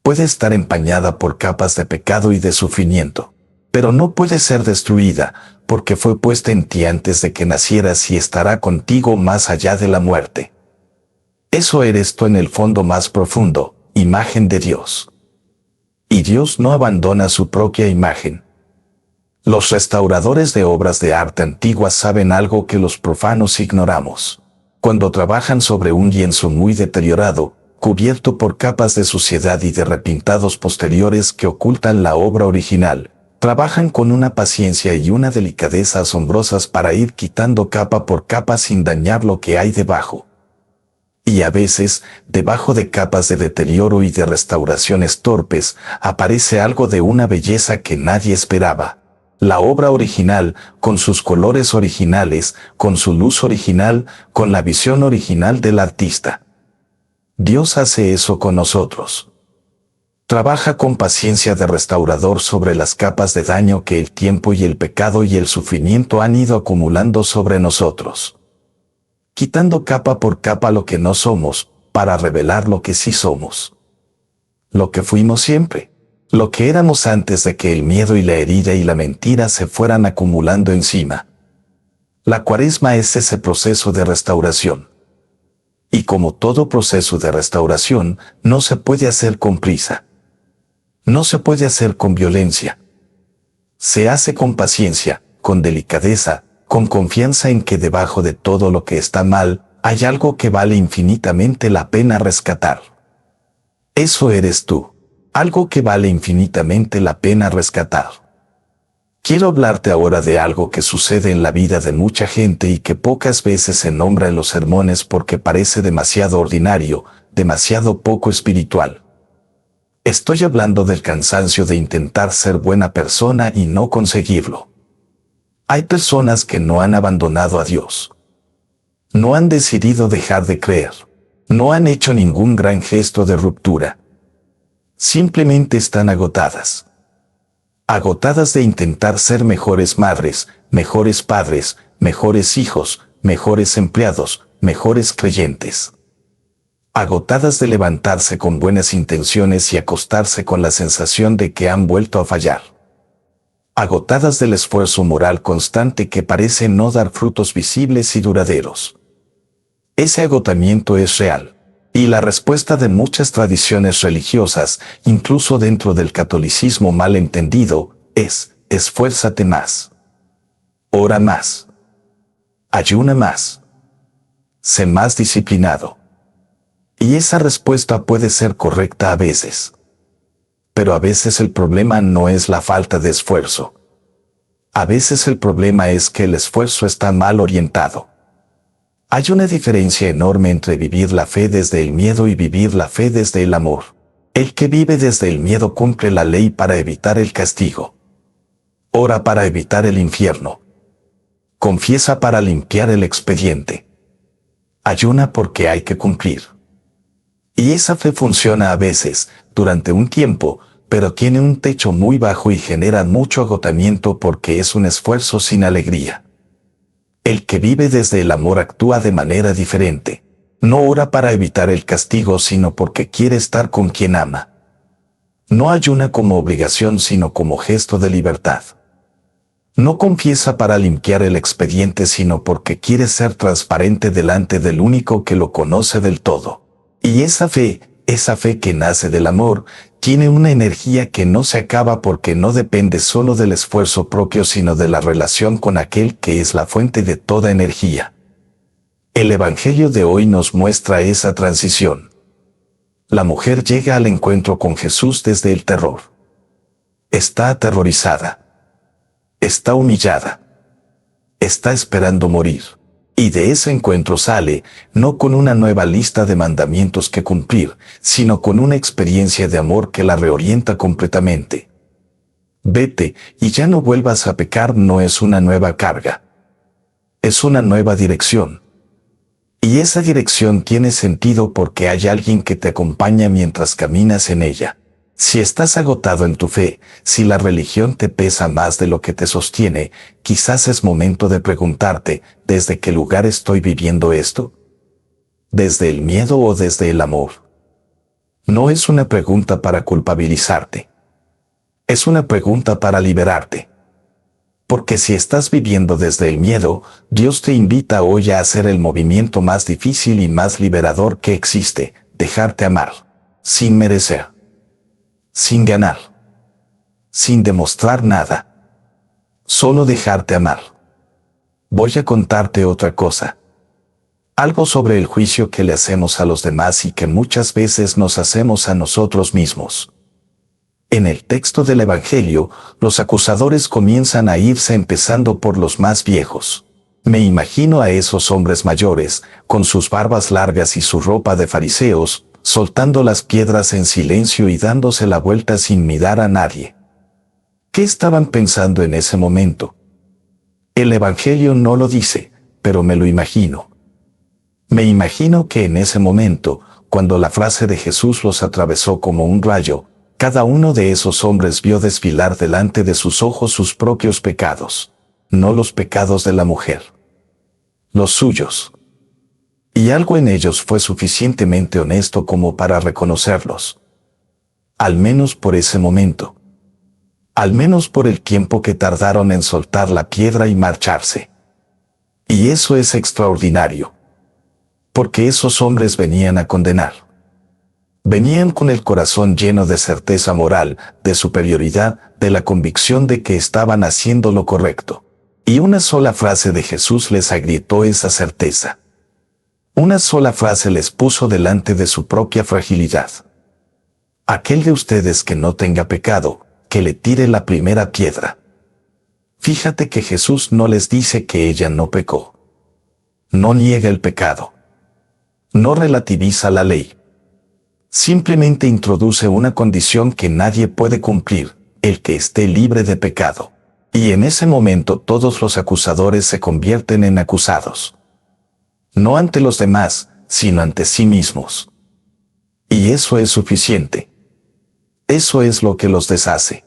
Puede estar empañada por capas de pecado y de sufrimiento. Pero no puede ser destruida, porque fue puesta en ti antes de que nacieras y estará contigo más allá de la muerte. Eso eres tú en el fondo más profundo, imagen de Dios. Y Dios no abandona su propia imagen. Los restauradores de obras de arte antiguas saben algo que los profanos ignoramos. Cuando trabajan sobre un lienzo muy deteriorado, cubierto por capas de suciedad y de repintados posteriores que ocultan la obra original, trabajan con una paciencia y una delicadeza asombrosas para ir quitando capa por capa sin dañar lo que hay debajo. Y a veces, debajo de capas de deterioro y de restauraciones torpes, aparece algo de una belleza que nadie esperaba. La obra original, con sus colores originales, con su luz original, con la visión original del artista. Dios hace eso con nosotros. Trabaja con paciencia de restaurador sobre las capas de daño que el tiempo y el pecado y el sufrimiento han ido acumulando sobre nosotros. Quitando capa por capa lo que no somos, para revelar lo que sí somos. Lo que fuimos siempre. Lo que éramos antes de que el miedo y la herida y la mentira se fueran acumulando encima. La Cuaresma es ese proceso de restauración. Y como todo proceso de restauración, no se puede hacer con prisa. No se puede hacer con violencia. Se hace con paciencia, con delicadeza, con confianza en que debajo de todo lo que está mal, hay algo que vale infinitamente la pena rescatar. Eso eres tú, algo que vale infinitamente la pena rescatar. Quiero hablarte ahora de algo que sucede en la vida de mucha gente y que pocas veces se nombra en los sermones porque parece demasiado ordinario, demasiado poco espiritual. Estoy hablando del cansancio de intentar ser buena persona y no conseguirlo. Hay personas que no han abandonado a Dios. No han decidido dejar de creer. No han hecho ningún gran gesto de ruptura. Simplemente están agotadas. Agotadas de intentar ser mejores madres, mejores padres, mejores hijos, mejores empleados, mejores creyentes. Agotadas de levantarse con buenas intenciones y acostarse con la sensación de que han vuelto a fallar. Agotadas del esfuerzo moral constante que parece no dar frutos visibles y duraderos. Ese agotamiento es real, y la respuesta de muchas tradiciones religiosas, incluso dentro del catolicismo mal entendido, es: esfuérzate más. Ora más. Ayuna más. Sé más disciplinado. Y esa respuesta puede ser correcta a veces. Pero a veces el problema no es la falta de esfuerzo. A veces el problema es que el esfuerzo está mal orientado. Hay una diferencia enorme entre vivir la fe desde el miedo y vivir la fe desde el amor. El que vive desde el miedo cumple la ley para evitar el castigo. Ora para evitar el infierno. Confiesa para limpiar el expediente. Ayuna porque hay que cumplir. Y esa fe funciona a veces, durante un tiempo, pero tiene un techo muy bajo y genera mucho agotamiento porque es un esfuerzo sin alegría. El que vive desde el amor actúa de manera diferente. No ora para evitar el castigo, sino porque quiere estar con quien ama. No ayuna como obligación, sino como gesto de libertad. No confiesa para limpiar el expediente, sino porque quiere ser transparente delante del único que lo conoce del todo. Y esa fe que nace del amor, tiene una energía que no se acaba porque no depende solo del esfuerzo propio, sino de la relación con aquel que es la fuente de toda energía. El Evangelio de hoy nos muestra esa transición. La mujer llega al encuentro con Jesús desde el terror. Está aterrorizada. Está humillada. Está esperando morir. Y de ese encuentro sale, no con una nueva lista de mandamientos que cumplir, sino con una experiencia de amor que la reorienta completamente. Vete y ya no vuelvas a pecar no es una nueva carga. Es una nueva dirección. Y esa dirección tiene sentido porque hay alguien que te acompaña mientras caminas en ella. Si estás agotado en tu fe, si la religión te pesa más de lo que te sostiene, quizás es momento de preguntarte, ¿desde qué lugar estoy viviendo esto? ¿Desde el miedo o desde el amor? No es una pregunta para culpabilizarte. Es una pregunta para liberarte. Porque si estás viviendo desde el miedo, Dios te invita hoy a hacer el movimiento más difícil y más liberador que existe: dejarte amar, sin merecer. Sin ganar. Sin demostrar nada. Solo dejarte amar. Voy a contarte otra cosa. Algo sobre el juicio que le hacemos a los demás y que muchas veces nos hacemos a nosotros mismos. En el texto del Evangelio, los acusadores comienzan a irse, empezando por los más viejos. Me imagino a esos hombres mayores, con sus barbas largas y su ropa de fariseos, soltando las piedras en silencio y dándose la vuelta sin mirar a nadie. ¿Qué estaban pensando en ese momento? El Evangelio no lo dice, pero me lo imagino. Me imagino que en ese momento, cuando la frase de Jesús los atravesó como un rayo, cada uno de esos hombres vio desfilar delante de sus ojos sus propios pecados, no los pecados de la mujer, los suyos. Y algo en ellos fue suficientemente honesto como para reconocerlos. Al menos por ese momento. Al menos por el tiempo que tardaron en soltar la piedra y marcharse. Y eso es extraordinario. Porque esos hombres venían a condenar. Venían con el corazón lleno de certeza moral, de superioridad, de la convicción de que estaban haciendo lo correcto. Y una sola frase de Jesús les agrietó esa certeza. Una sola frase les puso delante de su propia fragilidad. Aquel de ustedes que no tenga pecado, que le tire la primera piedra. Fíjate que Jesús no les dice que ella no pecó. No niega el pecado. No relativiza la ley. Simplemente introduce una condición que nadie puede cumplir, el que esté libre de pecado. Y en ese momento todos los acusadores se convierten en acusados. No ante los demás, sino ante sí mismos. Y eso es suficiente. Eso es lo que los deshace.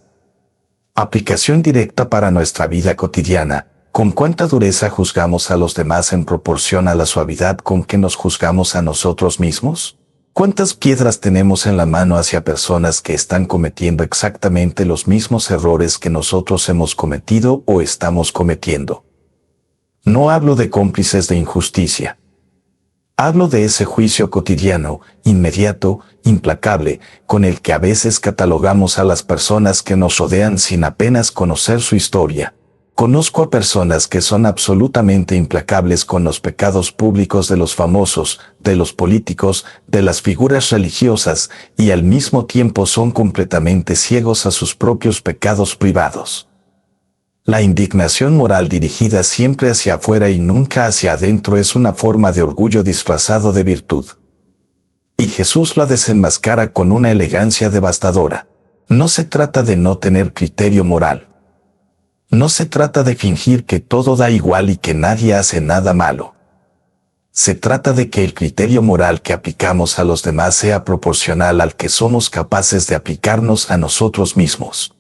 Aplicación directa para nuestra vida cotidiana. ¿Con cuánta dureza juzgamos a los demás en proporción a la suavidad con que nos juzgamos a nosotros mismos? ¿Cuántas piedras tenemos en la mano hacia personas que están cometiendo exactamente los mismos errores que nosotros hemos cometido o estamos cometiendo? No hablo de cómplices de injusticia. Hablo de ese juicio cotidiano, inmediato, implacable, con el que a veces catalogamos a las personas que nos rodean sin apenas conocer su historia. Conozco a personas que son absolutamente implacables con los pecados públicos de los famosos, de los políticos, de las figuras religiosas, y al mismo tiempo son completamente ciegos a sus propios pecados privados. La indignación moral dirigida siempre hacia afuera y nunca hacia adentro es una forma de orgullo disfrazado de virtud. Y Jesús la desenmascara con una elegancia devastadora. No se trata de no tener criterio moral. No se trata de fingir que todo da igual y que nadie hace nada malo. Se trata de que el criterio moral que aplicamos a los demás sea proporcional al que somos capaces de aplicarnos a nosotros mismos.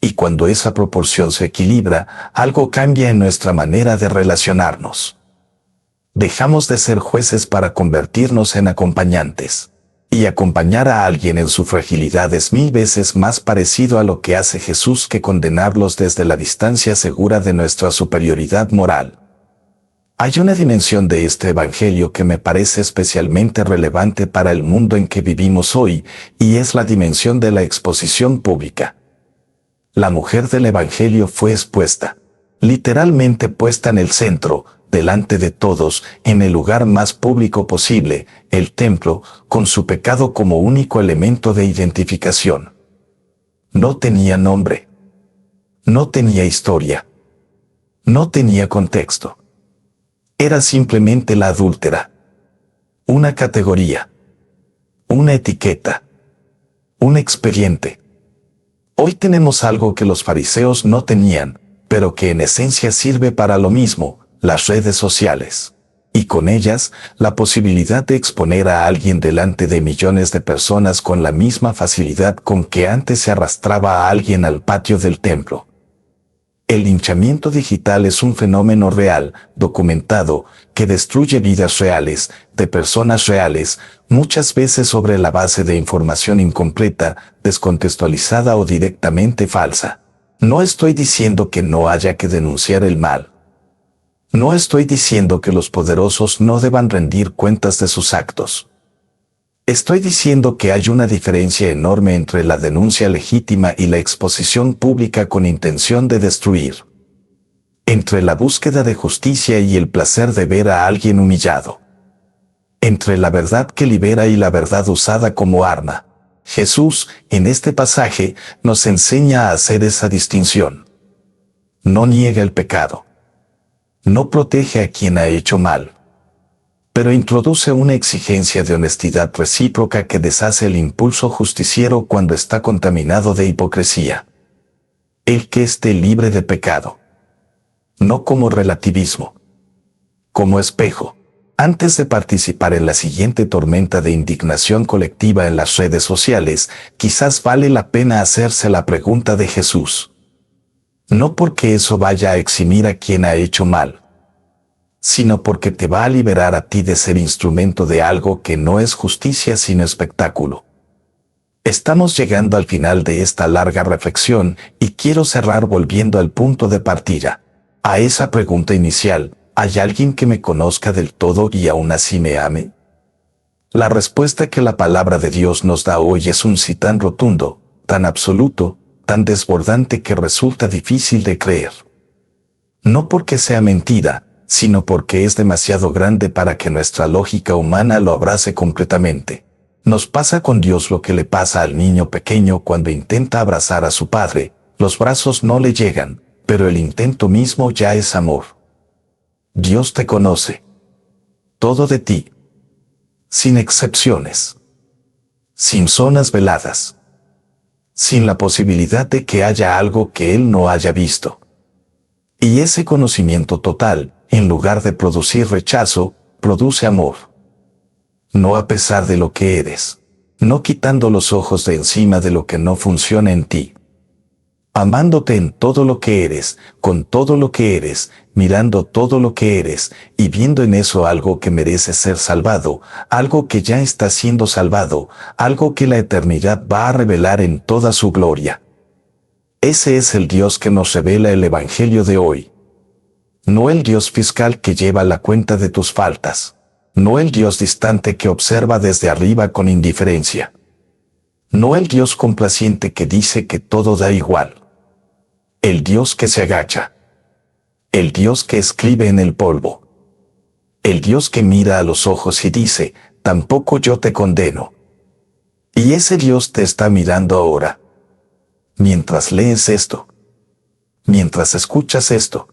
Y cuando esa proporción se equilibra, algo cambia en nuestra manera de relacionarnos. Dejamos de ser jueces para convertirnos en acompañantes. Y acompañar a alguien en su fragilidad es 1000 veces más parecido a lo que hace Jesús que condenarlos desde la distancia segura de nuestra superioridad moral. Hay una dimensión de este evangelio que me parece especialmente relevante para el mundo en que vivimos hoy, y es la dimensión de la exposición pública. La mujer del evangelio fue expuesta, literalmente puesta en el centro, delante de todos, en el lugar más público posible, el templo, con su pecado como único elemento de identificación. No tenía nombre. No tenía historia. No tenía contexto. Era simplemente la adúltera. Una categoría. Una etiqueta. Un expediente. Hoy tenemos algo que los fariseos no tenían, pero que en esencia sirve para lo mismo: las redes sociales. Y con ellas, la posibilidad de exponer a alguien delante de millones de personas con la misma facilidad con que antes se arrastraba a alguien al patio del templo. El linchamiento digital es un fenómeno real, documentado, que destruye vidas reales, de personas reales, muchas veces sobre la base de información incompleta, descontextualizada o directamente falsa. No estoy diciendo que no haya que denunciar el mal. No estoy diciendo que los poderosos no deban rendir cuentas de sus actos. Estoy diciendo que hay una diferencia enorme entre la denuncia legítima y la exposición pública con intención de destruir. Entre la búsqueda de justicia y el placer de ver a alguien humillado. Entre la verdad que libera y la verdad usada como arma. Jesús, en este pasaje, nos enseña a hacer esa distinción. No niega el pecado. No protege a quien ha hecho mal, pero introduce una exigencia de honestidad recíproca que deshace el impulso justiciero cuando está contaminado de hipocresía. El que esté libre de pecado. No como relativismo. Como espejo. Antes de participar en la siguiente tormenta de indignación colectiva en las redes sociales, quizás vale la pena hacerse la pregunta de Jesús. No porque eso vaya a eximir a quien ha hecho mal, sino porque te va a liberar a ti de ser instrumento de algo que no es justicia sino espectáculo. Estamos llegando al final de esta larga reflexión y quiero cerrar volviendo al punto de partida. A esa pregunta inicial: ¿hay alguien que me conozca del todo y aún así me ame? La respuesta que la palabra de Dios nos da hoy es un sí tan rotundo, tan absoluto, tan desbordante que resulta difícil de creer. No porque sea mentira, sino porque es demasiado grande para que nuestra lógica humana lo abrace completamente. Nos pasa con Dios lo que le pasa al niño pequeño cuando intenta abrazar a su padre. Los brazos no le llegan, pero el intento mismo ya es amor. Dios te conoce. Todo de ti. Sin excepciones. Sin zonas veladas. Sin la posibilidad de que haya algo que Él no haya visto. Y ese conocimiento total, en lugar de producir rechazo, produce amor. No a pesar de lo que eres. No quitando los ojos de encima de lo que no funciona en ti. Amándote en todo lo que eres, con todo lo que eres, mirando todo lo que eres, y viendo en eso algo que merece ser salvado, algo que ya está siendo salvado, algo que la eternidad va a revelar en toda su gloria. Ese es el Dios que nos revela el Evangelio de hoy. No el Dios fiscal que lleva la cuenta de tus faltas. No el Dios distante que observa desde arriba con indiferencia. No el Dios complaciente que dice que todo da igual. El Dios que se agacha. El Dios que escribe en el polvo. El Dios que mira a los ojos y dice, tampoco yo te condeno. Y ese Dios te está mirando ahora. Mientras lees esto. Mientras escuchas esto.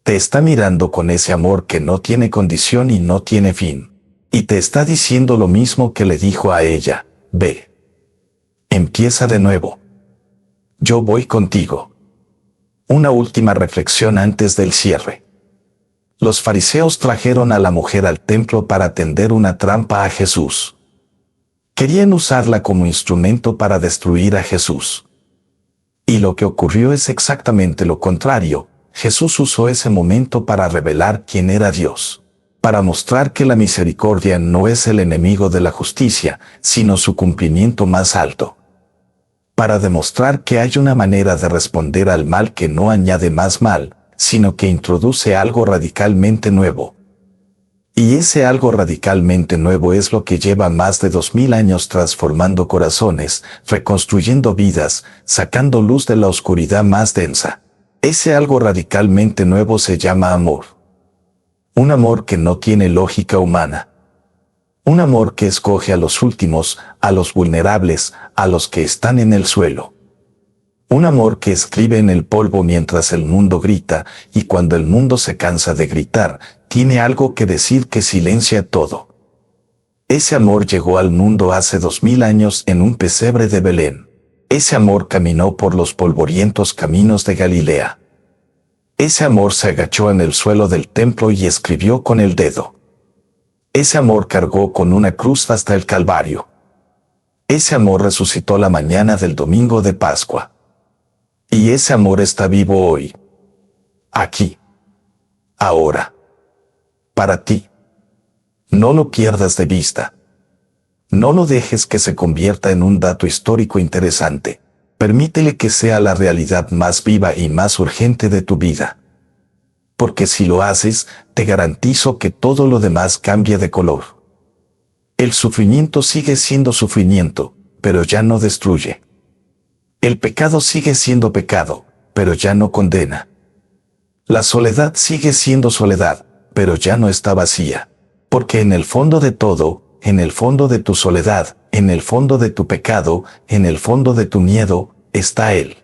Te está mirando con ese amor que no tiene condición y no tiene fin. Y te está diciendo lo mismo que le dijo a ella, ve. Empieza de nuevo. Yo voy contigo. Una última reflexión antes del cierre. Los fariseos trajeron a la mujer al templo para tender una trampa a Jesús. Querían usarla como instrumento para destruir a Jesús. Y lo que ocurrió es exactamente lo contrario. Jesús usó ese momento para revelar quién era Dios. Para mostrar que la misericordia no es el enemigo de la justicia, sino su cumplimiento más alto. Para demostrar que hay una manera de responder al mal que no añade más mal, sino que introduce algo radicalmente nuevo. Y ese algo radicalmente nuevo es lo que lleva más de 2000 años transformando corazones, reconstruyendo vidas, sacando luz de la oscuridad más densa. Ese algo radicalmente nuevo se llama amor. Un amor que no tiene lógica humana. Un amor que escoge a los últimos, a los vulnerables, a los que están en el suelo. Un amor que escribe en el polvo mientras el mundo grita, y cuando el mundo se cansa de gritar, tiene algo que decir que silencia todo. Ese amor llegó al mundo hace 2000 años en un pesebre de Belén. Ese amor caminó por los polvorientos caminos de Galilea. Ese amor se agachó en el suelo del templo y escribió con el dedo. Ese amor cargó con una cruz hasta el Calvario. Ese amor resucitó la mañana del domingo de Pascua. Y ese amor está vivo hoy. Aquí. Ahora. Para ti. No lo pierdas de vista. No lo dejes que se convierta en un dato histórico interesante. Permítele que sea la realidad más viva y más urgente de tu vida. Porque si lo haces, te garantizo que todo lo demás cambia de color. El sufrimiento sigue siendo sufrimiento, pero ya no destruye. El pecado sigue siendo pecado, pero ya no condena. La soledad sigue siendo soledad, pero ya no está vacía. Porque en el fondo de todo, en el fondo de tu soledad, en el fondo de tu pecado, en el fondo de tu miedo, está Él.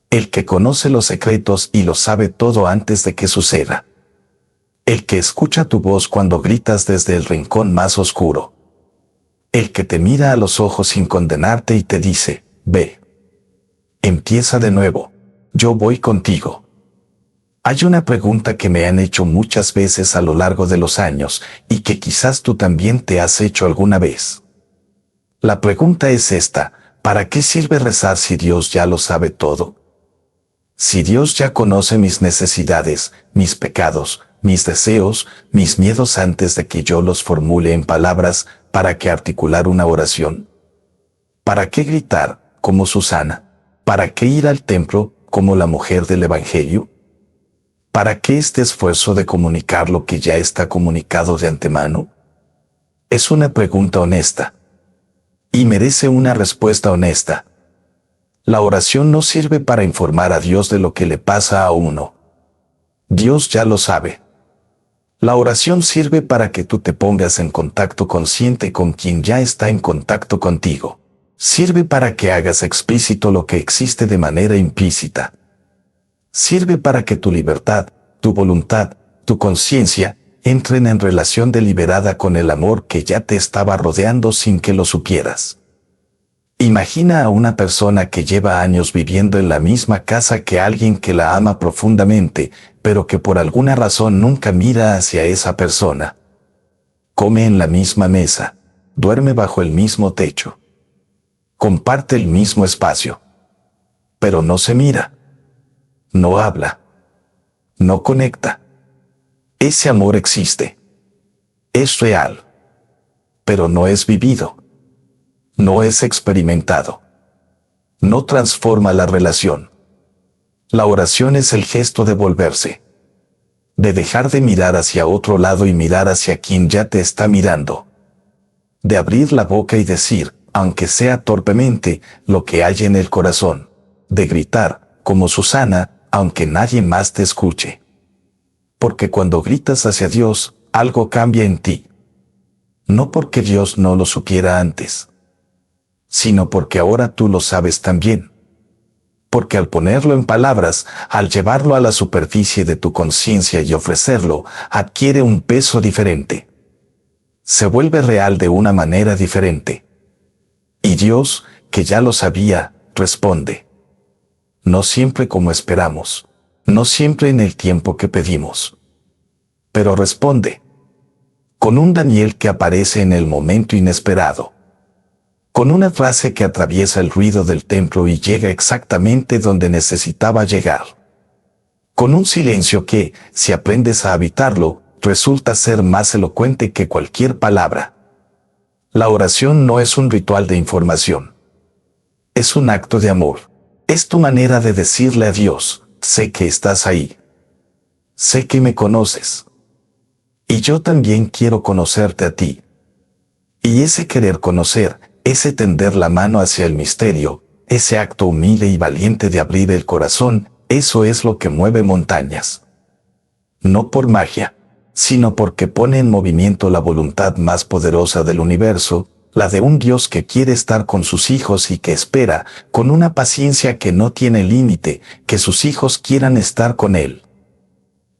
El que conoce los secretos y lo sabe todo antes de que suceda. El que escucha tu voz cuando gritas desde el rincón más oscuro. El que te mira a los ojos sin condenarte y te dice, ve. Empieza de nuevo. Yo voy contigo. Hay una pregunta que me han hecho muchas veces a lo largo de los años y que quizás tú también te has hecho alguna vez. La pregunta es esta: ¿para qué sirve rezar si Dios ya lo sabe todo? Si Dios ya conoce mis necesidades, mis pecados, mis deseos, mis miedos antes de que yo los formule en palabras, ¿para qué articular una oración? ¿Para qué gritar, como Susana? ¿Para qué ir al templo, como la mujer del Evangelio? ¿Para qué este esfuerzo de comunicar lo que ya está comunicado de antemano? Es una pregunta honesta. Y merece una respuesta honesta. La oración no sirve para informar a Dios de lo que le pasa a uno. Dios ya lo sabe. La oración sirve para que tú te pongas en contacto consciente con quien ya está en contacto contigo. Sirve para que hagas explícito lo que existe de manera implícita. Sirve para que tu libertad, tu voluntad, tu conciencia, entren en relación deliberada con el amor que ya te estaba rodeando sin que lo supieras. Imagina a una persona que lleva años viviendo en la misma casa que alguien que la ama profundamente, pero que por alguna razón nunca mira hacia esa persona. Come en la misma mesa, duerme bajo el mismo techo, comparte el mismo espacio, pero no se mira, no habla, no conecta. Ese amor existe, es real, pero no es vivido, no es experimentado, no transforma la relación. La oración es el gesto de volverse, de dejar de mirar hacia otro lado y mirar hacia quien ya te está mirando, de abrir la boca y decir, aunque sea torpemente, lo que hay en el corazón, de gritar, como Susana, aunque nadie más te escuche. Porque cuando gritas hacia Dios, algo cambia en ti. No porque Dios no lo supiera antes, sino porque ahora tú lo sabes también. Porque al ponerlo en palabras, al llevarlo a la superficie de tu conciencia y ofrecerlo, adquiere un peso diferente. Se vuelve real de una manera diferente. Y Dios, que ya lo sabía, responde. No siempre como esperamos, no siempre en el tiempo que pedimos. Pero responde. Con un Daniel que aparece en el momento inesperado. Con una frase que atraviesa el ruido del templo y llega exactamente donde necesitaba llegar. Con un silencio que, si aprendes a habitarlo, resulta ser más elocuente que cualquier palabra. La oración no es un ritual de información. Es un acto de amor. Es tu manera de decirle a Dios, sé que estás ahí. Sé que me conoces. Y yo también quiero conocerte a ti. Y ese querer conocer, ese tender la mano hacia el misterio, ese acto humilde y valiente de abrir el corazón, eso es lo que mueve montañas. No por magia, sino porque pone en movimiento la voluntad más poderosa del universo, la de un Dios que quiere estar con sus hijos y que espera, con una paciencia que no tiene límite, que sus hijos quieran estar con Él.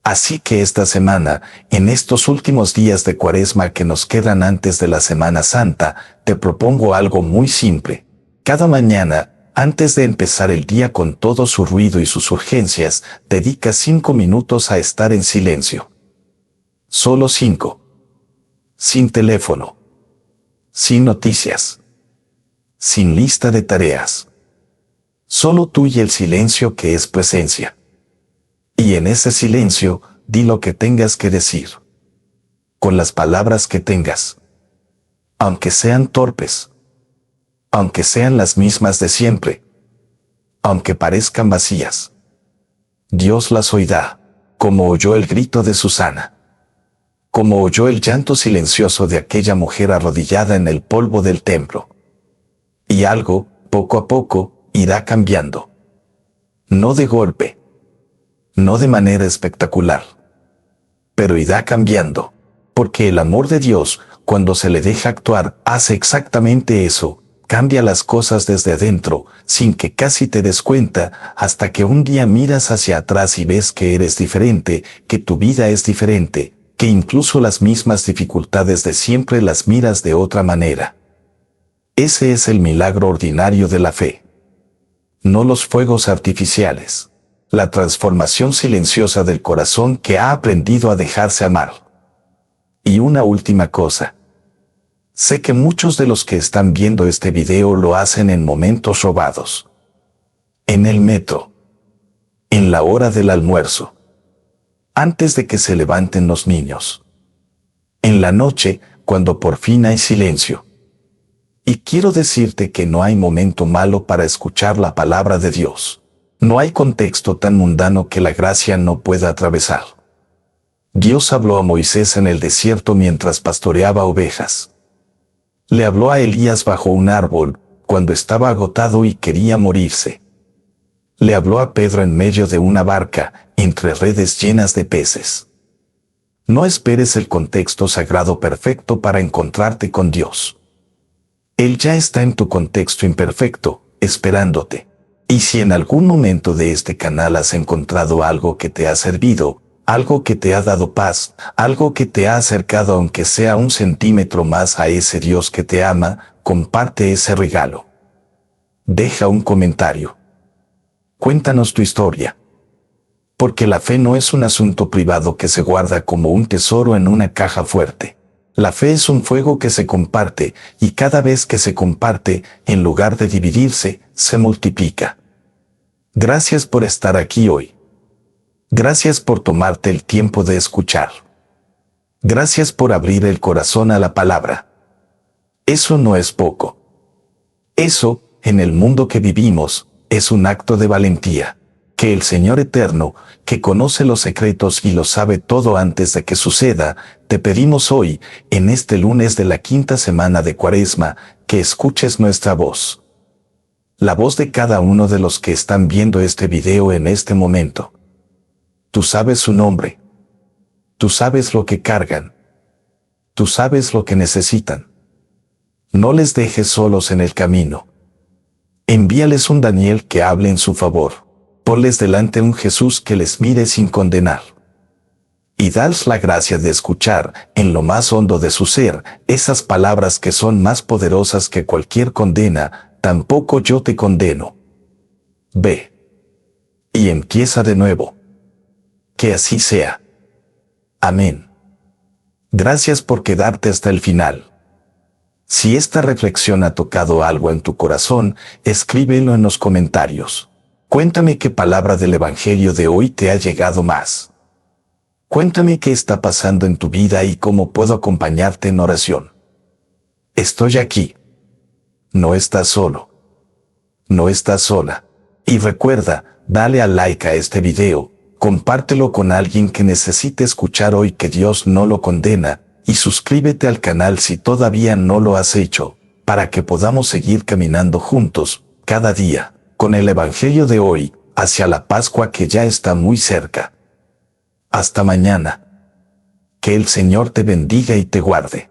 Así que esta semana, en estos últimos días de Cuaresma que nos quedan antes de la Semana Santa, te propongo algo muy simple. Cada mañana, antes de empezar el día con todo su ruido y sus urgencias, dedica 5 minutos a estar en silencio. Solo 5. Sin teléfono. Sin noticias. Sin lista de tareas. Solo tú y el silencio que es presencia. Y en ese silencio, di lo que tengas que decir. Con las palabras que tengas. Aunque sean torpes. Aunque sean las mismas de siempre. Aunque parezcan vacías. Dios las oirá, como oyó el grito de Susana. Como oyó el llanto silencioso de aquella mujer arrodillada en el polvo del templo. Y algo, poco a poco, irá cambiando. No de golpe. No de manera espectacular. Pero irá cambiando. Porque el amor de Dios, cuando se le deja actuar, hace exactamente eso. Cambia las cosas desde adentro, sin que casi te des cuenta, hasta que un día miras hacia atrás y ves que eres diferente, que tu vida es diferente, que incluso las mismas dificultades de siempre las miras de otra manera. Ese es el milagro ordinario de la fe. No los fuegos artificiales. La transformación silenciosa del corazón que ha aprendido a dejarse amar. Y una última cosa. Sé que muchos de los que están viendo este video lo hacen en momentos robados. En el metro. En la hora del almuerzo. Antes de que se levanten los niños. En la noche, cuando por fin hay silencio. Y quiero decirte que no hay momento malo para escuchar la palabra de Dios. No hay contexto tan mundano que la gracia no pueda atravesar. Dios habló a Moisés en el desierto mientras pastoreaba ovejas. Le habló a Elías bajo un árbol, cuando estaba agotado y quería morirse. Le habló a Pedro en medio de una barca, entre redes llenas de peces. No esperes el contexto sagrado perfecto para encontrarte con Dios. Él ya está en tu contexto imperfecto, esperándote. Y si en algún momento de este canal has encontrado algo que te ha servido, algo que te ha dado paz, algo que te ha acercado aunque sea 1 centímetro más a ese Dios que te ama, comparte ese regalo. Deja un comentario. Cuéntanos tu historia. Porque la fe no es un asunto privado que se guarda como un tesoro en una caja fuerte. La fe es un fuego que se comparte, y cada vez que se comparte, en lugar de dividirse, se multiplica. Gracias por estar aquí hoy. Gracias por tomarte el tiempo de escuchar. Gracias por abrir el corazón a la palabra. Eso no es poco. Eso, en el mundo que vivimos, es un acto de valentía. Que el Señor eterno, que conoce los secretos y lo sabe todo antes de que suceda, te pedimos hoy, en este lunes de la 5ª semana de Cuaresma, que escuches nuestra voz. La voz de cada uno de los que están viendo este video en este momento. Tú sabes su nombre. Tú sabes lo que cargan. Tú sabes lo que necesitan. No les dejes solos en el camino. Envíales un Daniel que hable en su favor. Ponles delante un Jesús que les mire sin condenar. Y dales la gracia de escuchar, en lo más hondo de su ser, esas palabras que son más poderosas que cualquier condena: tampoco yo te condeno. Ve. Y empieza de nuevo. Que así sea. Amén. Gracias por quedarte hasta el final. Si esta reflexión ha tocado algo en tu corazón, escríbelo en los comentarios. Cuéntame qué palabra del Evangelio de hoy te ha llegado más. Cuéntame qué está pasando en tu vida y cómo puedo acompañarte en oración. Estoy aquí. No estás solo. No estás sola. Y recuerda, dale a like a este video, compártelo con alguien que necesite escuchar hoy que Dios no lo condena, y suscríbete al canal si todavía no lo has hecho, para que podamos seguir caminando juntos, cada día, con el Evangelio de hoy, hacia la Pascua que ya está muy cerca. Hasta mañana. Que el Señor te bendiga y te guarde.